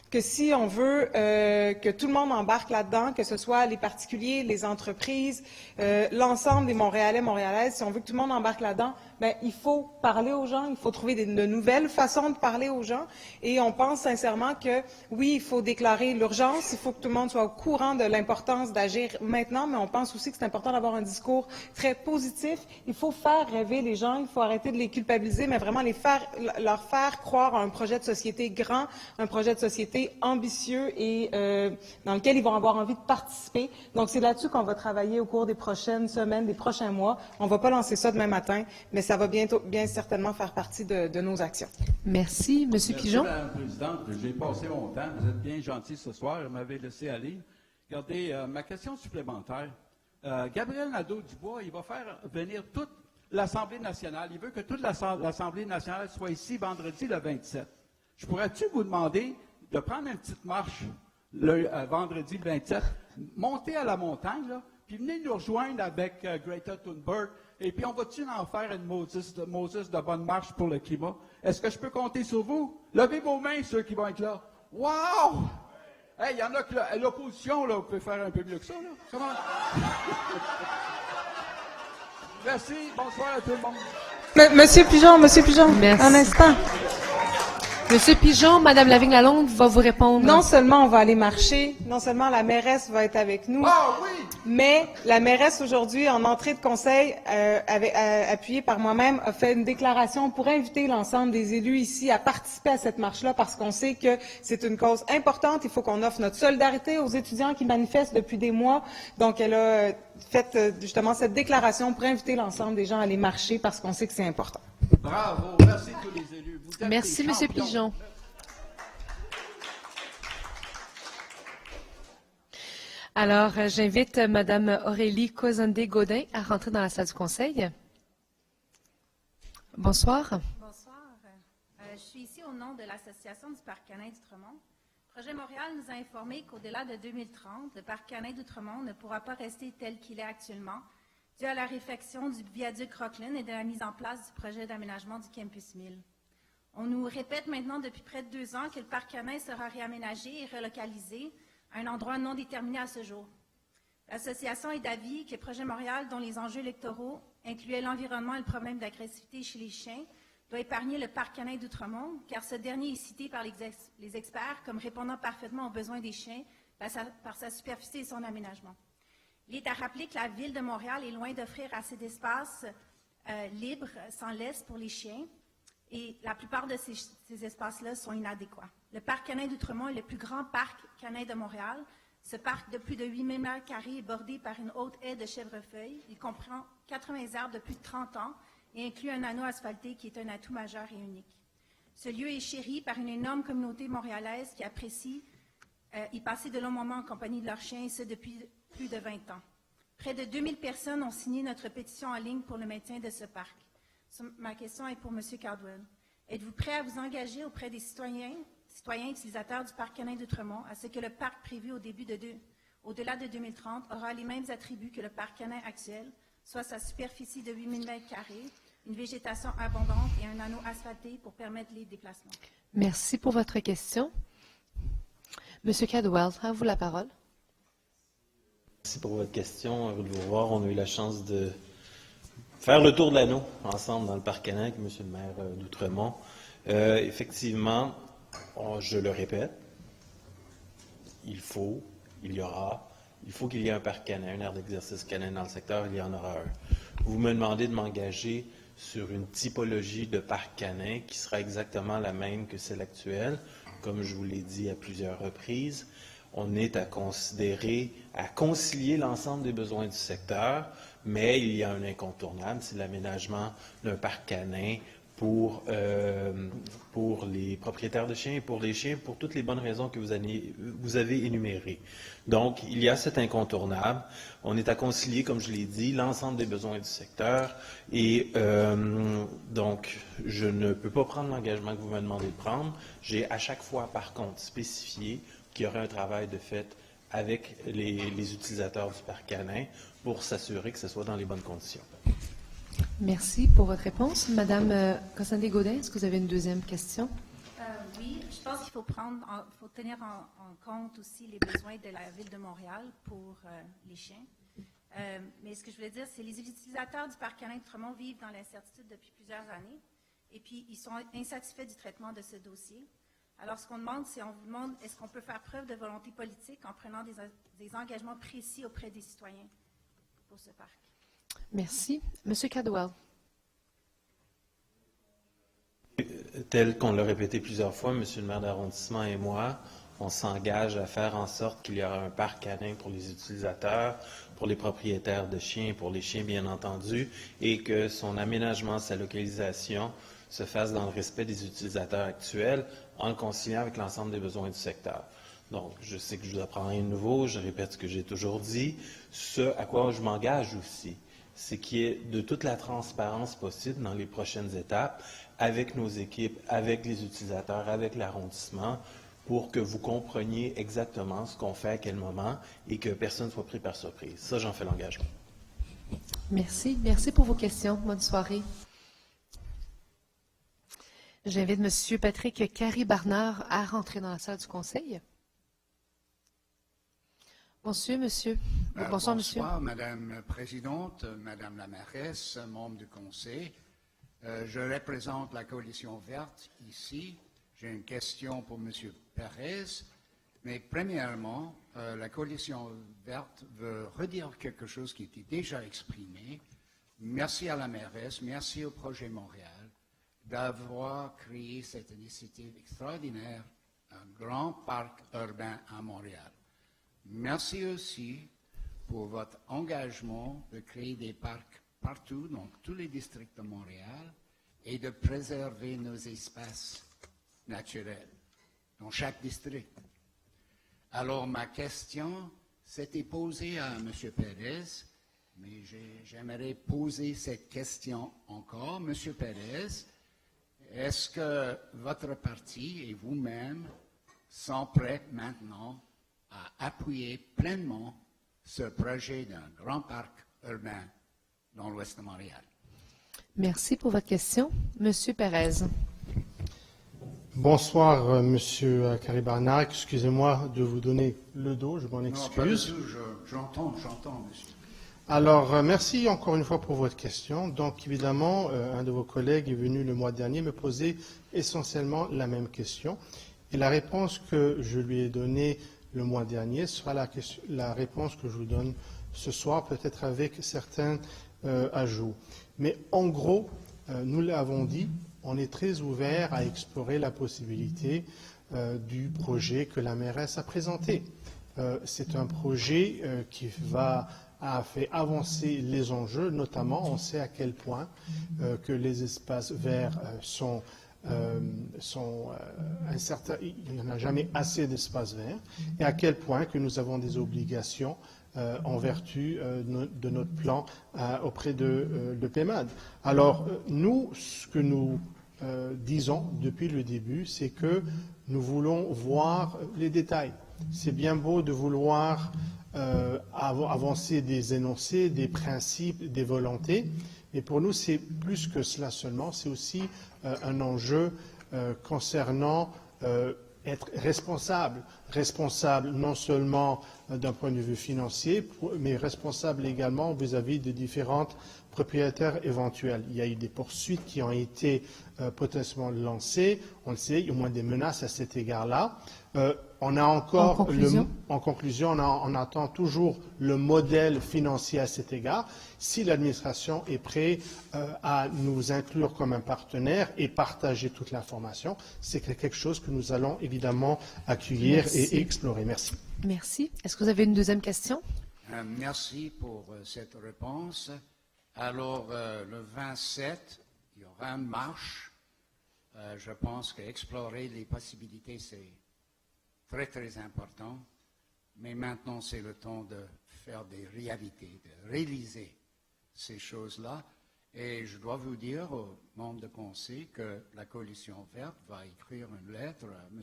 que si on veut que tout le monde embarque là-dedans, que ce soit les particuliers, les entreprises, l'ensemble des Montréalais, Montréalaises, si on veut que tout le monde embarque là-dedans, ben, il faut parler aux gens, il faut trouver de nouvelles façons de parler aux gens. Et on pense sincèrement que, oui, il faut déclarer l'urgence, il faut que tout le monde soit au courant de l'importance d'agir maintenant, mais on pense aussi que c'est important d'avoir un discours très positif. Il faut faire rêver les gens, il faut arrêter de les culpabiliser, mais vraiment leur faire croire à un projet de société grand, un projet de société ambitieux et dans lequel ils vont avoir envie de participer. Donc, c'est là-dessus qu'on va travailler au cours des prochaines semaines, des prochains mois. On ne va pas lancer ça demain matin, mais ça va bien certainement faire partie de nos actions.
Merci. M. Pigeon.
Madame la Présidente, j'ai passé mon temps. Vous êtes bien gentil ce soir. Vous m'avez laissé aller. Regardez, ma question supplémentaire. Gabriel Nadeau-Dubois, il va faire venir toute l'Assemblée nationale. Il veut que toute l'Assemblée nationale soit ici vendredi le 27. Je pourrais-tu vous demander de prendre une petite marche le vendredi le 27, monter à la montagne, là, puis venez nous rejoindre avec Greta Thunberg, et puis on va-tu en faire une Moses de bonne marche pour le climat? Est-ce que je peux compter sur vous? Levez vos mains, ceux qui vont être là. Wow! Hey, il y en a que l'opposition, là, vous pouvez faire un peu mieux que ça, là. Comment? Merci, bonsoir à tout le monde.
Monsieur Pigeon,
Merci.
un instant.
Monsieur Pigeon, Madame Lavigne-Lalonde va vous répondre.
Non seulement on va aller marcher, non seulement la mairesse va être avec nous, mais la mairesse aujourd'hui, en entrée de conseil, appuyée par moi-même, a fait une déclaration pour inviter l'ensemble des élus ici à participer à cette marche-là parce qu'on sait que c'est une cause importante. Il faut qu'on offre notre solidarité aux étudiants qui manifestent depuis des mois. Donc, elle a fait justement cette déclaration pour inviter l'ensemble des gens à aller marcher parce qu'on sait que c'est important.
Bravo, merci tous les élus. Vous êtes
Merci,
des
Monsieur
champions.
Pigeon. Alors, j'invite Madame Aurélie Cozandé-Gaudin à rentrer dans la salle du conseil. Bonsoir.
Bonsoir. Je suis ici au nom de l'Association du Parc canin d'Outremont. Projet Montréal nous a informé qu'au-delà de 2030, le Parc canin d'Outremont ne pourra pas rester tel qu'il est actuellement, dû à la réfection du viaduc Rocklin et de la mise en place du projet d'aménagement du Campus 1000. On nous répète maintenant depuis près de 2 ans que le parc canin sera réaménagé et relocalisé à un endroit non déterminé à ce jour. L'association est d'avis que Projet Montréal, dont les enjeux électoraux incluaient l'environnement et le problème d'agressivité chez les chiens, doit épargner le parc canin d'Outremont, car ce dernier est cité par les experts comme répondant parfaitement aux besoins des chiens par sa superficie et son aménagement. Il est à rappeler que la Ville de Montréal est loin d'offrir assez d'espaces libres, sans laisse pour les chiens, et la plupart de ces espaces-là sont inadéquats. Le parc canin d'Outremont est le plus grand parc canin de Montréal. Ce parc de plus de 8 000 m² est bordé par une haute haie de chèvrefeuille. Il comprend 80 arbres de plus de 30 ans et inclut un anneau asphalté qui est un atout majeur et unique. Ce lieu est chéri par une énorme communauté montréalaise qui apprécie y passer de longs moments en compagnie de leurs chiens, et ce depuis plus de 20 ans. Près de 2000 personnes ont signé notre pétition en ligne pour le maintien de ce parc. Ma question est pour M. Caldwell. Êtes-vous prêt à vous engager auprès des citoyens utilisateurs du parc canin d'Outremont à ce que le parc prévu au-delà de 2030 aura les mêmes attributs que le parc canin actuel, soit sa superficie de 8 000 m², une végétation abondante et un anneau asphalté pour permettre les déplacements?
Merci pour votre question. Monsieur Caldwell, à vous la parole.
Merci pour votre question. Heureux de vous voir. On a eu la chance de faire le tour de l'anneau ensemble dans le parc canin avec M. le maire d'Outremont. Effectivement, je le répète, il faut qu'il y ait un parc canin, une aire d'exercice canin dans le secteur, il y en aura un. Vous me demandez de m'engager sur une typologie de parc canin qui sera exactement la même que celle actuelle. Comme je vous l'ai dit à plusieurs reprises, on est à considérer, à concilier l'ensemble des besoins du secteur, mais il y a un incontournable, c'est l'aménagement d'un parc canin pour les propriétaires de chiens et pour les chiens, pour toutes les bonnes raisons que vous avez énumérées. Donc, il y a cet incontournable. On est à concilier, comme je l'ai dit, l'ensemble des besoins du secteur. Et donc, je ne peux pas prendre l'engagement que vous me demandez de prendre. J'ai à chaque fois, par contre, spécifié qu'il y aurait un travail de fait avec les utilisateurs du parc canin pour s'assurer que ce soit dans les bonnes conditions.
Merci pour votre réponse. Madame Cozandé-Gaudin, est-ce que vous avez une deuxième question?
Oui, je pense qu'il faut tenir en compte aussi les besoins de la Ville de Montréal pour les chiens. Mais ce que je voulais dire, c'est que les utilisateurs du parc canin d'Outremont vivent dans l'incertitude depuis plusieurs années et puis ils sont insatisfaits du traitement de ce dossier. Alors, ce qu'on demande, c'est on vous demande est-ce qu'on peut faire preuve de volonté politique en prenant des engagements précis auprès des citoyens pour ce parc?
Merci. Monsieur Caldwell.
Tel qu'on l'a répété plusieurs fois, Monsieur le maire d'arrondissement et moi, on s'engage à faire en sorte qu'il y aura un parc canin pour les utilisateurs, pour les propriétaires de chiens, pour les chiens bien entendu, et que son aménagement, sa localisation se fasse dans le respect des utilisateurs actuels, en conciliant avec l'ensemble des besoins du secteur. Donc, je sais que je vous apprends rien de nouveau, je répète ce que j'ai toujours dit. Ce à quoi je m'engage aussi, c'est qu'il y ait de toute la transparence possible dans les prochaines étapes avec nos équipes, avec les utilisateurs, avec l'arrondissement, pour que vous compreniez exactement ce qu'on fait à quel moment et que personne ne soit pris par surprise. Ça, j'en fais l'engagement.
Merci. Merci pour vos questions. Bonne soirée. J'invite M. Patrick Carey-Barnard à rentrer dans la salle du conseil. Bonsoir, monsieur. Bonsoir, monsieur.
Bonsoir, Madame la Présidente, Madame la mairesse, membre du Conseil. Je représente la Coalition verte ici. J'ai une question pour M. Perez. Mais premièrement, la coalition verte veut redire quelque chose qui était déjà exprimé. Merci à la mairesse, merci au projet Montréal d'avoir créé cette initiative extraordinaire, un grand parc urbain à Montréal. Merci aussi pour votre engagement de créer des parcs partout, dans tous les districts de Montréal, et de préserver nos espaces naturels dans chaque district. Alors, ma question s'était posée à M. Perez, mais j'aimerais poser cette question encore. M. Perez, est-ce que votre parti et vous-même sont prêts maintenant à appuyer pleinement ce projet d'un grand parc urbain dans l'ouest de Montréal?
Merci pour votre question. Monsieur Perez.
Bonsoir, Monsieur Caribarnac. Excusez-moi de vous donner le dos, je m'en excuse.
Non, pas du tout, j'entends, monsieur.
Alors, merci encore une fois pour votre question. Donc, évidemment, un de vos collègues est venu le mois dernier me poser essentiellement la même question. Et la réponse que je lui ai donnée le mois dernier sera la réponse que je vous donne ce soir, peut-être avec certains ajouts. Mais en gros, nous l'avons dit, on est très ouvert à explorer la possibilité du projet que la mairesse a présenté. C'est un projet qui a fait avancer les enjeux, notamment on sait à quel point que les espaces verts sont incertains, il n'y en a jamais assez d'espaces verts, et à quel point que nous avons des obligations en vertu de notre plan auprès de PEMAD. Alors, nous, ce que nous disons depuis le début, c'est que nous voulons voir les détails. C'est bien beau de vouloir avancer des énoncés, des principes, des volontés, mais pour nous, c'est plus que cela seulement, c'est aussi un enjeu concernant être responsable non seulement d'un point de vue financier, mais responsable également vis-à-vis de différentes propriétaires éventuels. Il y a eu des poursuites qui ont été potentiellement lancées. On le sait, il y a au moins des menaces à cet égard-là. On a encore, en conclusion, on attend toujours le modèle financier à cet égard. Si l'administration est prête à nous inclure comme un partenaire et partager toute l'information, c'est quelque chose que nous allons évidemment accueillir et explorer. Merci.
Merci. Est-ce que vous avez une deuxième question?
Merci pour cette réponse. Alors, le 27, il y aura une marche. Je pense qu'explorer les possibilités, c'est très, très important. Mais maintenant, c'est le temps de faire des réalités, de réaliser ces choses-là. Et je dois vous dire, aux membres du Conseil, que la Coalition verte va écrire une lettre à M.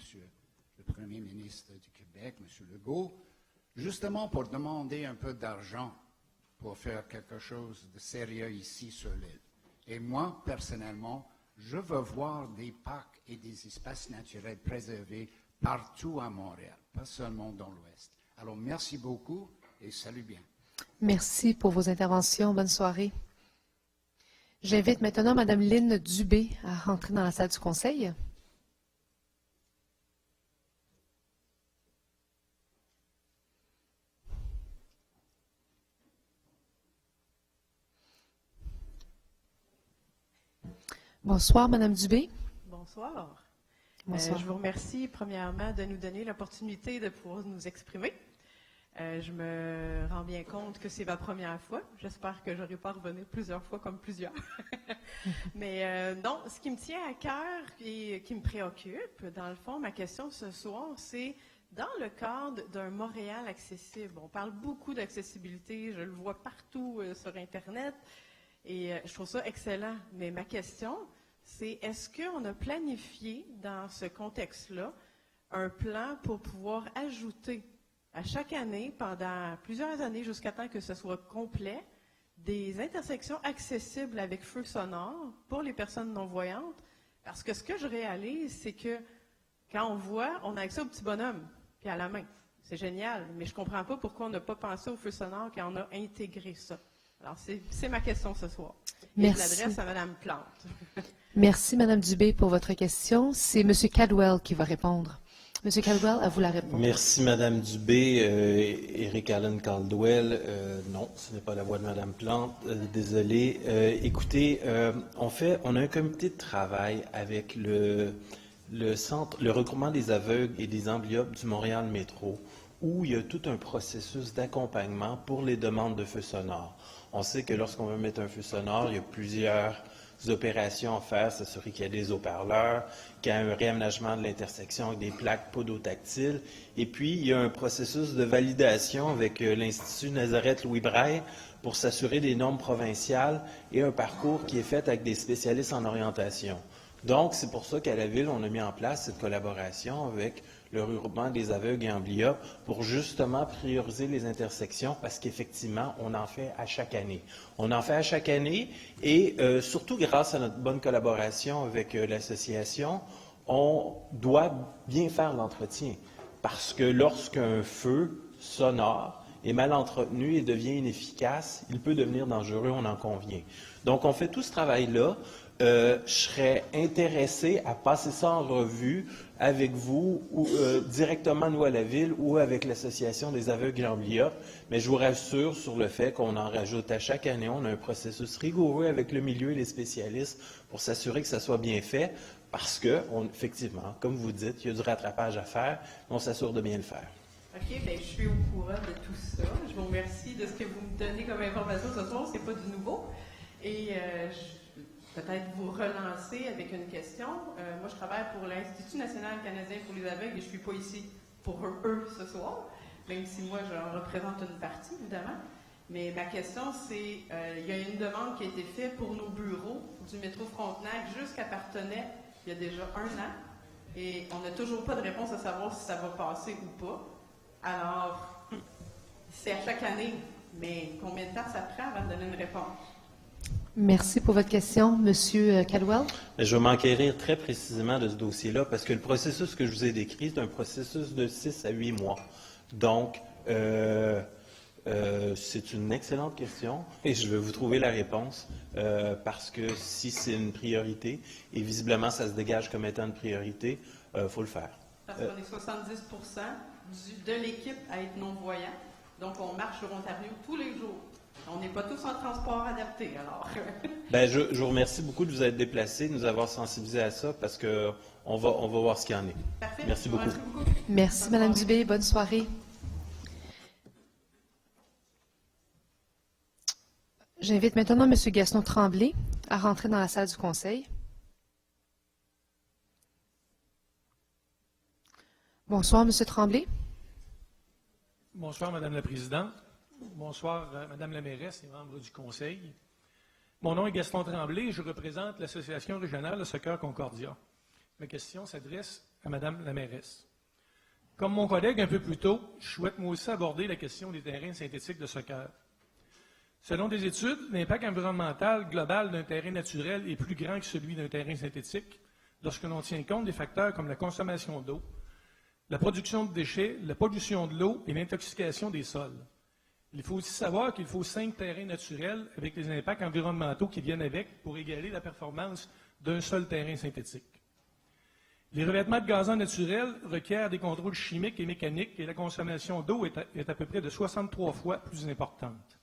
le Premier ministre du Québec, M. Legault, justement pour demander un peu d'argent pour faire quelque chose de sérieux ici sur l'île. Et moi, personnellement, je veux voir des parcs et des espaces naturels préservés partout à Montréal, pas seulement dans l'Ouest. Alors, merci beaucoup et salut bien.
Merci pour vos interventions. Bonne soirée. J'invite maintenant Mme Lynne Dubé à rentrer dans la salle du Conseil. Bonsoir, Mme Dubé.
Bonsoir.
Bonsoir.
Je vous remercie premièrement de nous donner l'opportunité de pouvoir nous exprimer. Je me rends bien compte que c'est ma première fois. J'espère que je n'aurai pas à revenir plusieurs fois comme plusieurs. Mais non, ce qui me tient à cœur et qui me préoccupe, dans le fond, ma question ce soir, c'est dans le cadre d'un Montréal accessible. On parle beaucoup d'accessibilité, je le vois partout sur Internet et je trouve ça excellent. Mais ma question, c'est est-ce qu'on a planifié dans ce contexte-là un plan pour pouvoir ajouter à chaque année, pendant plusieurs années, jusqu'à temps que ce soit complet, des intersections accessibles avec feu sonore pour les personnes non-voyantes? Parce que ce que je réalise, c'est que quand on voit, on a accès au petit bonhomme, puis à la main. C'est génial, mais je ne comprends pas pourquoi on n'a pas pensé au feu sonore quand on a intégré ça. Alors, c'est ma question ce soir.
Merci.
Et je l'adresse à Mme Plante.
Merci, Mme Dubé, pour votre question. C'est M. Caldwell qui va répondre. M. Caldwell, à vous la réponse.
Merci, Mme Dubé. Eric Allen Caldwell, non, ce n'est pas la voix de Mme Plante. Désolé. Écoutez, on a un comité de travail avec le regroupement des aveugles et des amblyopes du Montréal Métro, où il y a tout un processus d'accompagnement pour les demandes de feux sonores. On sait que lorsqu'on veut mettre un feu sonore, il y a plusieurs opérations à faire, s'assurer qu'il y a des haut-parleurs, qu'il y a un réaménagement de l'intersection avec des plaques podotactiles. Et puis, il y a un processus de validation avec l'Institut Nazareth-Louis Braille pour s'assurer des normes provinciales et un parcours qui est fait avec des spécialistes en orientation. Donc, c'est pour ça qu'à la Ville, on a mis en place cette collaboration avec le regroupement des aveugles et amblyopes pour justement prioriser les intersections parce qu'effectivement, on en fait à chaque année. On en fait à chaque année et surtout grâce à notre bonne collaboration avec l'association, on doit bien faire l'entretien parce que lorsqu'un feu sonore est mal entretenu et devient inefficace, il peut devenir dangereux, on en convient. Donc, on fait tout ce travail-là. Je serais intéressé à passer ça en revue avec vous, ou directement nous à la Ville, ou avec l'Association des aveugles et amblyopes, mais je vous rassure sur le fait qu'on en rajoute à chaque année. On a un processus rigoureux avec le milieu et les spécialistes pour s'assurer que ça soit bien fait, parce que, effectivement, comme vous dites, il y a du rattrapage à faire, mais on s'assure de bien le faire.
OK, bien, je suis au courant de tout ça. Je vous remercie de ce que vous me donnez comme information ce soir. C'est pas du nouveau. Et peut-être vous relancer avec une question. Moi, je travaille pour l'Institut national canadien pour les aveugles et je ne suis pas ici pour eux ce soir, même si moi, j'en représente une partie, évidemment. Mais ma question, c'est, il y a une demande qui a été faite pour nos bureaux du métro Frontenac jusqu'à Partenay il y a déjà 1 an et on n'a toujours pas de réponse à savoir si ça va passer ou pas. Alors, c'est à chaque année, mais combien de temps ça prend avant de donner une réponse?
Merci pour votre question, Monsieur Caldwell.
Je vais m'enquérir très précisément de ce dossier-là parce que le processus que je vous ai décrit, c'est un processus de 6 à 8 mois. Donc, c'est une excellente question et je vais vous trouver la réponse parce que si c'est une priorité et visiblement ça se dégage comme étant une priorité, il faut le faire.
Parce qu'on est 70 de l'équipe à être non-voyant. Donc, on marche sur Ontario tous les jours. On n'est pas tous en transport adapté, alors.
Bien, je vous remercie beaucoup de vous être déplacés, de nous avoir sensibilisés à ça, parce qu'on va voir ce qu'il y en est.
Parfait.
Merci beaucoup.
Merci, Mme Dubé. Bonne soirée. J'invite maintenant M. Gaston Tremblay à rentrer dans la salle du Conseil. Bonsoir, M. Tremblay.
Bonsoir, Madame la Présidente. Bonsoir, Madame la mairesse et membres du Conseil. Mon nom est Gaston Tremblay et je représente l'Association régionale de soccer Concordia. Ma question s'adresse à Madame la mairesse. Comme mon collègue un peu plus tôt, je souhaite moi aussi aborder la question des terrains synthétiques de soccer. Selon des études, l'impact environnemental global d'un terrain naturel est plus grand que celui d'un terrain synthétique lorsque l'on tient compte des facteurs comme la consommation d'eau, la production de déchets, la pollution de l'eau et l'intoxication des sols. Il faut aussi savoir qu'il faut 5 terrains naturels avec les impacts environnementaux qui viennent avec pour égaler la performance d'un seul terrain synthétique. Les revêtements de gazon naturels requièrent des contrôles chimiques et mécaniques et la consommation d'eau est à peu près de 63 fois plus importante.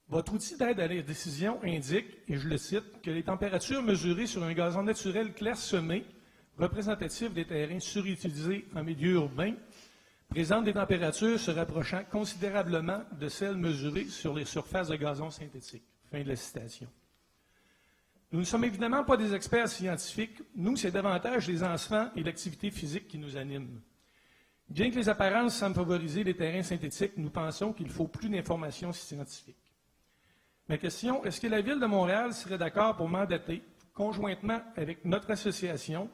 Votre outil d'aide à la décision indique, et je le cite, que les températures mesurées sur un gazon naturel clairsemé, représentatif des terrains surutilisés en milieu urbain, présentent des températures se rapprochant considérablement de celles mesurées sur les surfaces de gazon synthétique. Fin de la citation. Nous ne sommes évidemment pas des experts scientifiques. Nous, c'est davantage les enfants et l'activité physique qui nous animent. Bien que les apparences semblent favoriser les terrains synthétiques, nous pensons qu'il faut plus d'informations scientifiques. Ma question, est-ce que la Ville de Montréal serait d'accord pour mandater, conjointement avec notre association,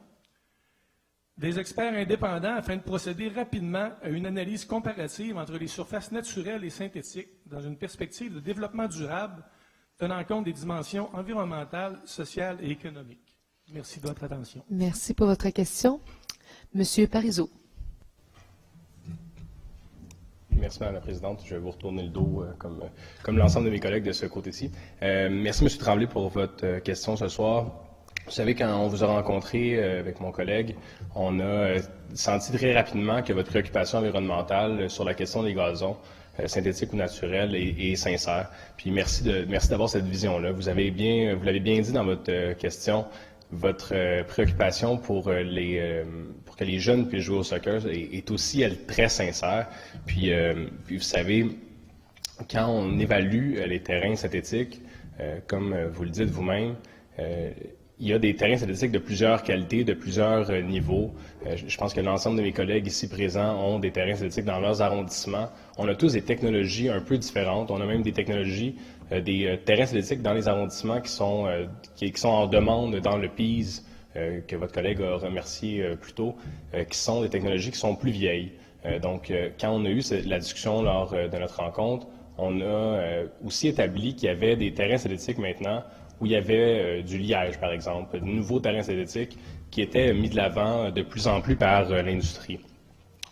des experts indépendants afin de procéder rapidement à une analyse comparative entre les surfaces naturelles et synthétiques dans une perspective de développement durable tenant compte des dimensions environnementales, sociales et économiques? Merci de votre attention.
Merci pour votre question. Monsieur Parizeau.
Merci, Mme la Présidente. Je vais vous retourner le dos comme l'ensemble de mes collègues de ce côté-ci. Merci, M. Tremblay, pour votre question ce soir. Vous savez, quand on vous a rencontré avec mon collègue, on a senti très rapidement que votre préoccupation environnementale sur la question des gazons, synthétiques ou naturels, est sincère. Puis merci d'avoir cette vision-là. Vous l'avez bien dit dans votre question. Votre préoccupation pour que les jeunes puissent jouer au soccer est aussi, elle, très sincère. Puis vous savez, quand on évalue les terrains synthétiques, comme vous le dites vous-même, il y a des terrains synthétiques de plusieurs qualités, de plusieurs niveaux. Je pense que l'ensemble de mes collègues ici présents ont des terrains synthétiques dans leurs arrondissements. On a tous des technologies un peu différentes. On a même des technologies, des terrains synthétiques dans les arrondissements qui sont en demande dans le PIS, que votre collègue a remercié plus tôt, qui sont des technologies qui sont plus vieilles. Donc, quand on a eu la discussion lors de notre rencontre, on a aussi établi qu'il y avait des terrains synthétiques maintenant où il y avait du liège, par exemple, de nouveaux terrains synthétiques qui étaient mis de l'avant de plus en plus par l'industrie.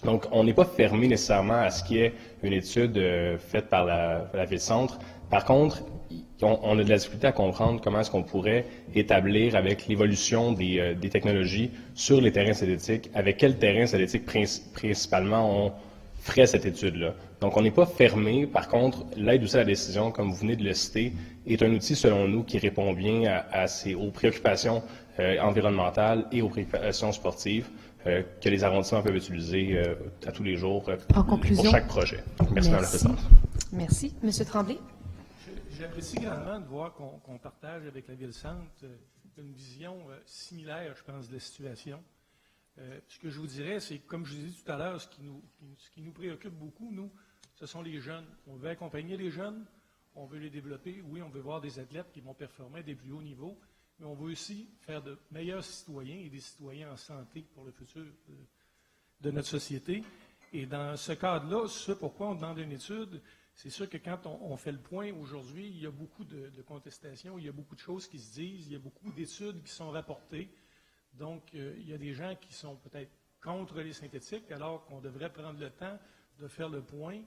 Donc, on n'est pas fermé nécessairement à ce qu'il y ait une étude faite par la Ville-Centre. Par contre, on a de la difficulté à comprendre comment est-ce qu'on pourrait établir avec l'évolution des technologies sur les terrains synthétiques, avec quels terrains synthétiques principalement on ferait cette étude-là. Donc, on n'est pas fermé. Par contre, l'aide aussi à la décision, comme vous venez de le citer, est un outil, selon nous, qui répond bien aux préoccupations environnementales et aux préoccupations sportives que les arrondissements peuvent utiliser à tous les jours pour chaque projet. Merci, Mme la Présidente.
Merci. M. Tremblay.
J'apprécie grandement de voir qu'on partage avec la Ville-Centre une vision similaire, je pense, de la situation. Ce que je vous dirais, c'est, comme je vous ai dit tout à l'heure, ce qui nous préoccupe beaucoup, nous, ce sont les jeunes. On veut accompagner les jeunes, on veut les développer. Oui, on veut voir des athlètes qui vont performer à des plus hauts niveaux, mais on veut aussi faire de meilleurs citoyens et des citoyens en santé pour le futur de notre société. Et dans ce cadre-là, ce pourquoi on demande une étude, c'est sûr que quand on fait le point aujourd'hui, il y a beaucoup de contestations, il y a beaucoup de choses qui se disent, il y a beaucoup d'études qui sont rapportées. Donc, il y a des gens qui sont peut-être contre les synthétiques, alors qu'on devrait prendre le temps de faire le point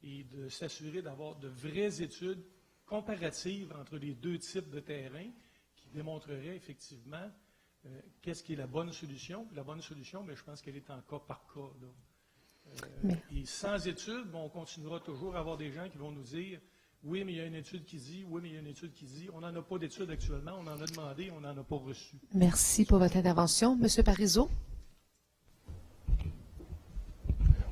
et de s'assurer d'avoir de vraies études comparatives entre les deux types de terrains qui démontreraient effectivement qu'est-ce qui est la bonne solution. Puis la bonne solution, bien, je pense qu'elle est en cas par cas. Et sans études, on continuera toujours à avoir des gens qui vont nous dire oui, mais il y a une étude qui dit, oui, mais il y a une étude qui dit. On n'en a pas d'études actuellement, on en a demandé, on n'en a pas reçu.
Merci pour votre intervention. Monsieur Parizeau.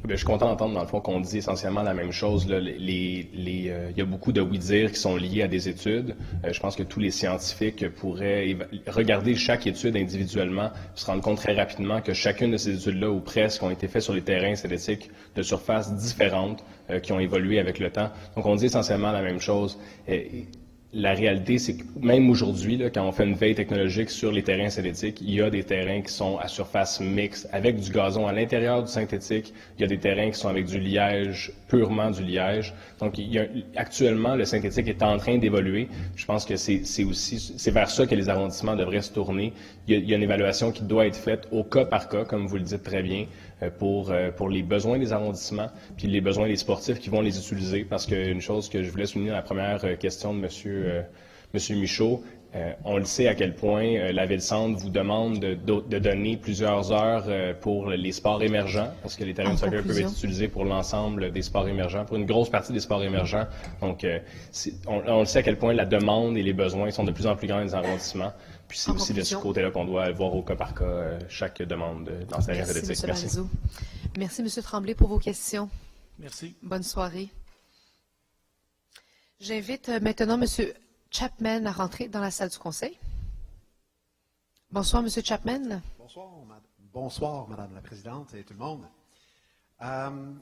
Bien, je suis content d'entendre, dans le fond, qu'on dit essentiellement la même chose. Là. Il y a beaucoup de oui-dire qui sont liés à des études. Je pense que tous les scientifiques pourraient regarder chaque étude individuellement, se rendre compte très rapidement que chacune de ces études-là, ou presque, ont été faites sur des terrains synthétiques de surfaces différentes qui ont évolué avec le temps. Donc, on dit essentiellement la même chose. La réalité, c'est que même aujourd'hui, quand on fait une veille technologique sur les terrains synthétiques, il y a des terrains qui sont à surface mixte, avec du gazon à l'intérieur du synthétique. Il y a des terrains qui sont avec du liège, purement du liège. Donc, actuellement, le synthétique est en train d'évoluer. Je pense que c'est vers ça que les arrondissements devraient se tourner. Il y a une évaluation qui doit être faite au cas par cas, comme vous le dites très bien, pour les besoins des arrondissements, puis les besoins des sportifs qui vont les utiliser. Parce qu'une chose que je voulais souligner dans la première question de Monsieur Michaud, on le sait à quel point la Ville-Centre vous demande de donner plusieurs heures pour les sports émergents, parce que les terrains de soccer peuvent être utilisés pour l'ensemble des sports émergents, pour une grosse partie des sports émergents. Donc, on le sait à quel point la demande et les besoins sont de plus en plus grands dans les arrondissements. Puis c'est aussi de ce côté-là qu'on doit voir au cas par cas chaque demande dans ces terrains synthétiques.
Merci. Merci, M. Tremblay, pour vos questions.
Merci.
Bonne soirée. J'invite maintenant M. Chapman à rentrer dans la salle du Conseil. Bonsoir, M. Chapman.
Bonsoir, Madame la Présidente et tout le monde. I'm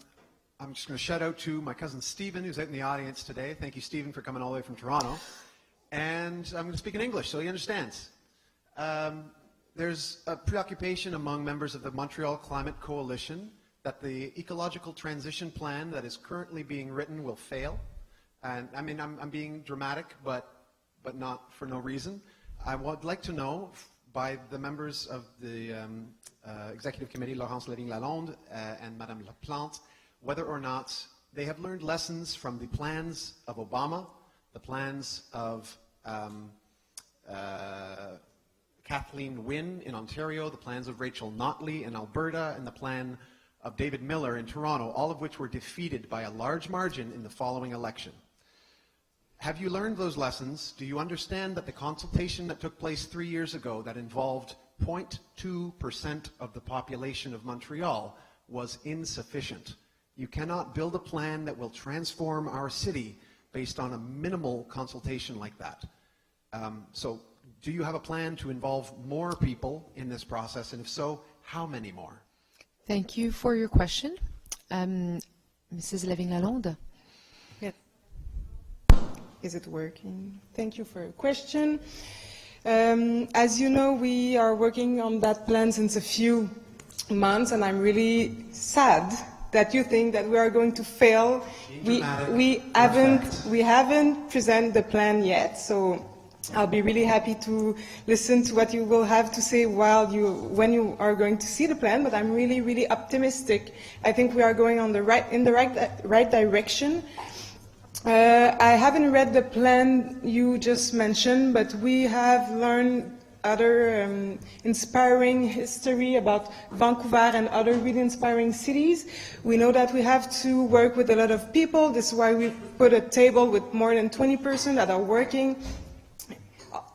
just going to shout out to my cousin Stephen, who's out in the audience today. Thank you, Stephen, for coming all the way from Toronto. And I'm going to speak in English so he understands. There's a preoccupation among members of the Montreal Climate Coalition that the ecological transition plan that is currently being written will fail. And I mean, I'm being dramatic, but not for no reason. I would like to know by the members of the Executive Committee, Laurence Lévigny-Lalonde and Madame Laplante, whether or not they have learned lessons from the plans of Obama, the plans of Kathleen Wynne in Ontario, the plans of Rachel Notley in Alberta, and the plan of David Miller in Toronto, all of which were defeated by a large margin in the following election. Have you learned those lessons? Do you understand that the consultation that took place 3 years ago that involved 0.2% of the population of Montreal was insufficient? You cannot build a plan that will transform our city based on a minimal consultation like that. So do you have a plan to involve more people in this process? And if so, how many more?
Thank you for your question. Mrs. Lavigne-Lalonde.
Yes. Is it working? Thank you for your question. As you know, we are working on that plan since a few months, and I'm really sad that you think that we are going to fail. We haven't presented the plan yet, so I'll be really happy to listen to what you will have to say when you are going to see the plan, but I'm really, really optimistic. I think we are going in the right direction. I haven't read the plan you just mentioned, but we have learned other inspiring history about Vancouver and other really inspiring cities. We know that we have to work with a lot of people. This is why we put a table with more than 20 persons that are working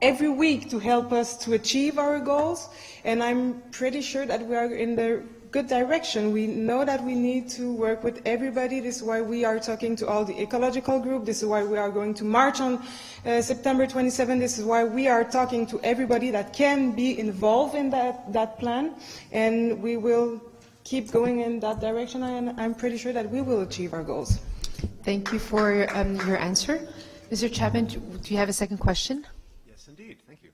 every week to help us to achieve our goals. And I'm pretty sure that we are in the good direction. We know that we need to work with everybody. This is why we are talking to all the ecological group. This is why we are going to march on September 27. This is why we are talking to everybody that can be involved in that plan. And we will keep going in that direction, and I'm pretty sure that we will achieve our goals.
Thank you for your answer. Mr. Chapman, do you have a second question?
Yes, indeed. Thank you.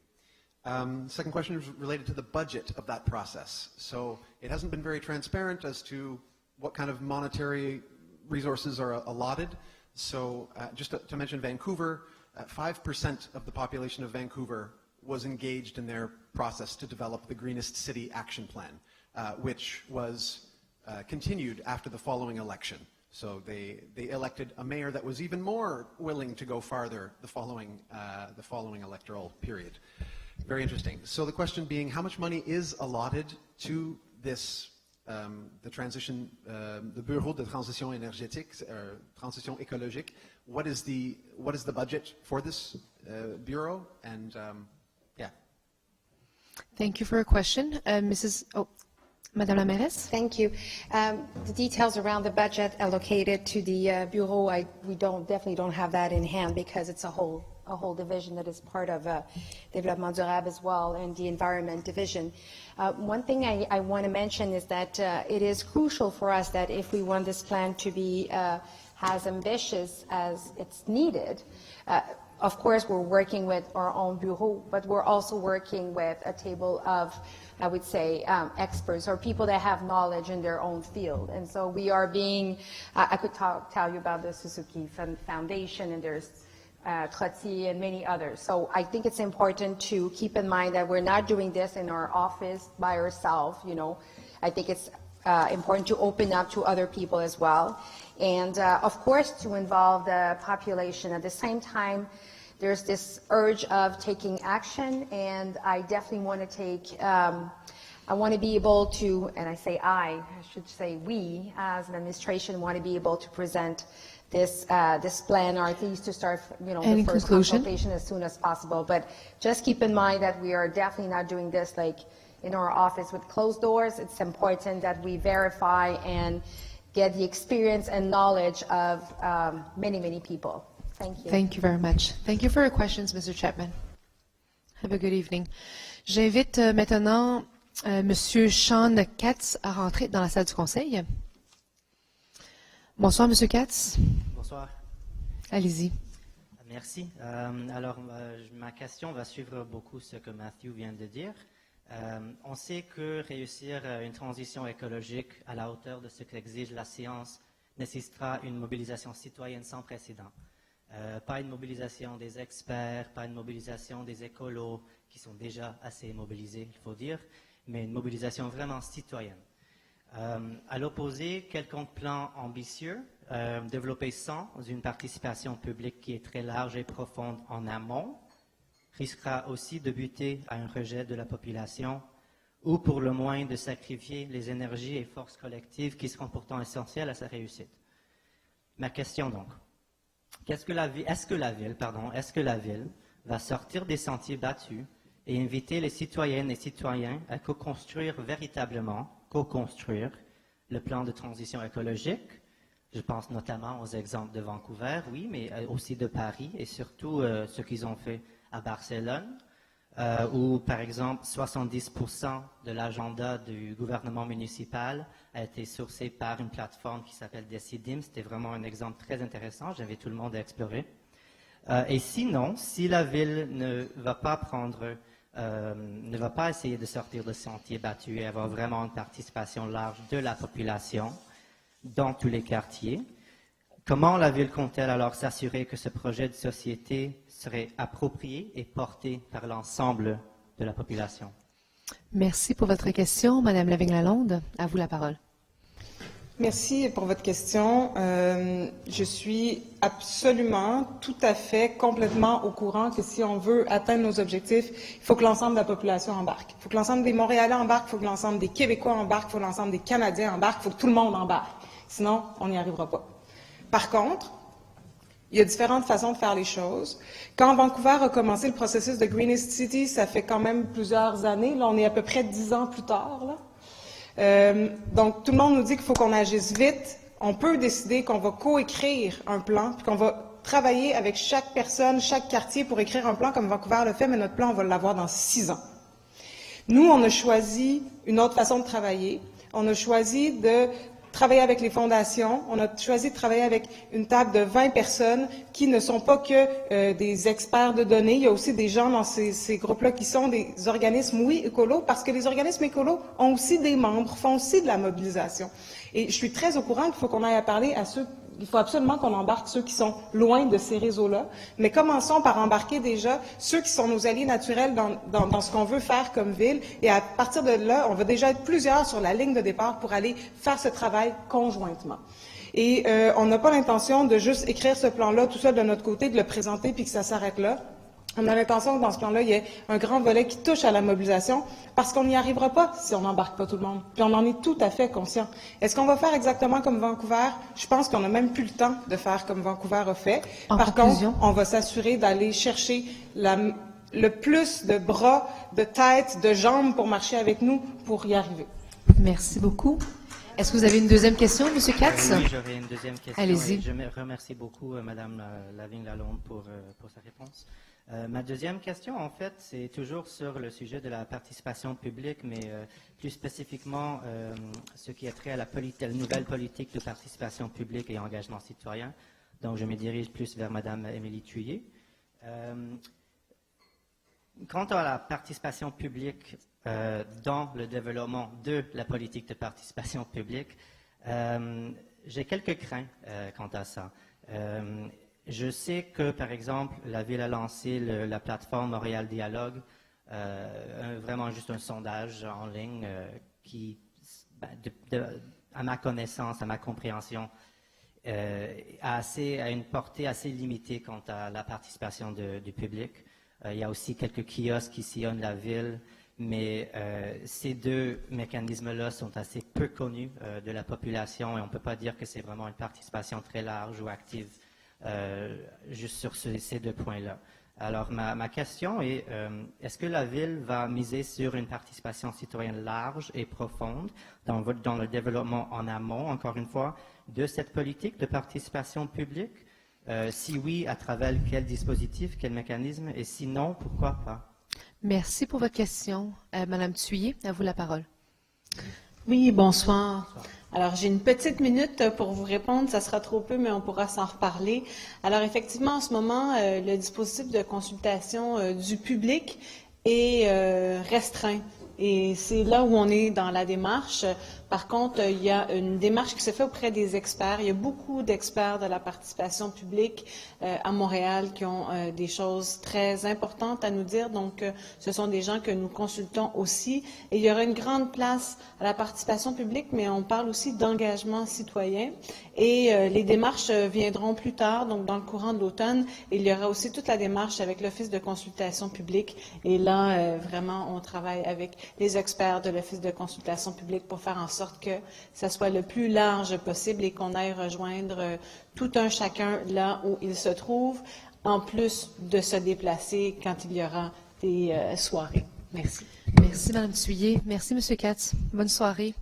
Second question is related to the budget of that process. So it hasn't been very transparent as to what kind of monetary resources are allotted. So just to mention Vancouver, 5% of the population of Vancouver was engaged in their process to develop the Greenest City Action Plan, which was continued after the following election. So they elected a mayor that was even more willing to go farther the following electoral period. Very interesting. So the question being, how much money is allotted to this, the transition, the Bureau de Transition Énergétique, Transition Écologique? What is the budget for this bureau? And yeah.
Thank you for your question, Madame la Mairesse.
Thank you. The details around the budget allocated to the Bureau, we definitely don't have that in hand because it's a whole division that is part of Développement Durable as well, and the Environment Division. One thing I want to mention is that it is crucial for us that if we want this plan to be as ambitious as it's needed, of course we're working with our own Bureau, but we're also working with a table of, I would say, experts or people that have knowledge in their own field. And so we are being, I could tell you about the Suzuki Foundation, and there's Trottier and many others. So I think it's important to keep in mind that we're not doing this in our office by ourselves. I think it's important to open up to other people as well. And of course, to involve the population. At the same time, there's this urge of taking action, and I definitely want to take, I want to be able to, and I should say we, as an administration, want to be able to present this plan, or at least to start, the first consultation as soon as possible. But just keep in mind that we are definitely not doing this like in our office with closed doors. It's important that we verify and get the experience and knowledge of many, many people. Thank you.
Thank you very much. Thank you for your questions, Mr. Chapman. Have a good evening. J'invite maintenant Monsieur Sean Katz à rentrer dans la salle du Conseil. Bonsoir, Monsieur Katz.
Bonsoir.
Allez-y.
Merci. Alors, ma question va suivre beaucoup ce que Matthew vient de dire. On sait que réussir une transition écologique à la hauteur de ce qu'exige la science nécessitera une mobilisation citoyenne sans précédent. Pas une mobilisation des experts, pas une mobilisation des écolos qui sont déjà assez mobilisés, il faut dire, mais une mobilisation vraiment citoyenne. À l'opposé, quelconque plan ambitieux, développé sans une participation publique qui est très large et profonde en amont, risquera aussi de buter à un rejet de la population ou pour le moins de sacrifier les énergies et forces collectives qui seront pourtant essentielles à sa réussite. Ma question donc, est-ce que la ville va sortir des sentiers battus et inviter les citoyennes et citoyens à co-construire le plan de transition écologique? Je pense notamment aux exemples de Vancouver, oui, mais aussi de Paris et surtout ce qu'ils ont fait à Barcelone, où, par exemple, 70% de l'agenda du gouvernement municipal a été sourcé par une plateforme qui s'appelle Decidim. C'était vraiment un exemple très intéressant. J'invite tout le monde à explorer. Et sinon, si la ville ne va pas essayer de sortir de sentiers battus et avoir vraiment une participation large de la population dans tous les quartiers, comment la ville compte-t-elle alors s'assurer que ce projet de société serait approprié et porté par l'ensemble de la population?
Merci pour votre question. Madame Lavigne-Lalonde, à vous la parole.
Merci pour votre question. Je suis absolument, tout à fait, complètement au courant que si on veut atteindre nos objectifs, il faut que l'ensemble de la population embarque. Il faut que l'ensemble des Montréalais embarquent, il faut que l'ensemble des Québécois embarquent, il faut que l'ensemble des Canadiens embarquent, il faut que tout le monde embarque. Sinon, on n'y arrivera pas. Par contre, il y a différentes façons de faire les choses. Quand Vancouver a commencé le processus de Greenest City, ça fait quand même plusieurs années. Là, on est à peu près 10 ans plus tard, là. Donc, tout le monde nous dit qu'il faut qu'on agisse vite. On peut décider qu'on va coécrire un plan, puis qu'on va travailler avec chaque personne, chaque quartier pour écrire un plan comme Vancouver le fait, mais notre plan, on va l'avoir dans 6 ans. Nous, on a choisi une autre façon de travailler. On a choisi de travailler avec les fondations. On a choisi de travailler avec une table de 20 personnes qui ne sont pas que des experts de données. Il y a aussi des gens dans ces groupes-là qui sont des organismes, oui, écolos, parce que les organismes écolos ont aussi des membres, font aussi de la mobilisation. Et je suis très au courant qu'il faut qu'on aille à parler à ceux. Il faut absolument qu'on embarque ceux qui sont loin de ces réseaux-là. Mais commençons par embarquer déjà ceux qui sont nos alliés naturels dans ce qu'on veut faire comme ville. Et à partir de là, on va déjà être plusieurs sur la ligne de départ pour aller faire ce travail conjointement. Et on n'a pas l'intention de juste écrire ce plan-là tout seul de notre côté, de le présenter puis que ça s'arrête là. On a l'intention que dans ce plan-là, il y ait un grand volet qui touche à la mobilisation parce qu'on n'y arrivera pas si on n'embarque pas tout le monde. Puis on en est tout à fait conscient. Est-ce qu'on va faire exactement comme Vancouver? Je pense qu'on n'a même plus le temps de faire comme Vancouver a fait. Par contre, on va s'assurer d'aller chercher le plus de bras, de têtes, de jambes pour marcher avec nous pour y arriver.
Merci beaucoup. Est-ce que vous avez une deuxième question, M. Katz?
Oui, j'aurais une deuxième question.
Allez-y.
Je remercie beaucoup Mme Lavigne-Lalonde pour sa réponse. Ma deuxième question, en fait, c'est toujours sur le sujet de la participation publique, mais plus spécifiquement ce qui est trait à la nouvelle politique de participation publique et engagement citoyen. Donc, je me dirige plus vers Mme Émilie Thuillier. Quant à la participation publique dans le développement de la politique de participation publique, j'ai quelques craintes quant à ça. Je sais que, par exemple, la Ville a lancé la plateforme Montréal Dialogue, vraiment juste un sondage en ligne qui, à ma connaissance, à ma compréhension, a une portée assez limitée quant à la participation du public. Il y a aussi quelques kiosques qui sillonnent la ville, mais ces deux mécanismes-là sont assez peu connus de la population et on ne peut pas dire que c'est vraiment une participation très large ou active juste sur ces deux points-là. Alors, ma question est, est-ce que la Ville va miser sur une participation citoyenne large et profonde dans le développement en amont, encore une fois, de cette politique de participation publique? Si oui, à travers quel dispositif, quel mécanisme? Et sinon, pourquoi pas?
Merci pour votre question. Madame Thuillier, à vous la parole.
Oui, bonsoir. Alors, j'ai une petite minute pour vous répondre. Ça sera trop peu, mais on pourra s'en reparler. Alors, effectivement, en ce moment, le dispositif de consultation du public est restreint. Et c'est là où on est dans la démarche Par contre, il y a une démarche qui se fait auprès des experts. Il y a beaucoup d'experts de la participation publique à Montréal qui ont des choses très importantes à nous dire. Donc, ce sont des gens que nous consultons aussi. Et il y aura une grande place à la participation publique, mais on parle aussi d'engagement citoyen. Et les démarches viendront plus tard, donc dans le courant de l'automne. Il y aura aussi toute la démarche avec l'Office de consultation publique. Et là, vraiment, on travaille avec les experts de l'Office de consultation publique pour faire en sorte que ça soit le plus large possible et qu'on aille rejoindre tout un chacun là où il se trouve, en plus de se déplacer quand il y aura des soirées. Merci.
Merci, Mme Thuillier. Merci, M. Katz. Bonne soirée.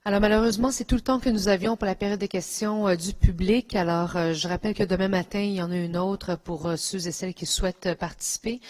Alors, malheureusement, c'est tout le temps que nous avions pour la période de questions du public. Alors, je rappelle que demain matin, il y en a une autre pour ceux et celles qui souhaitent participer.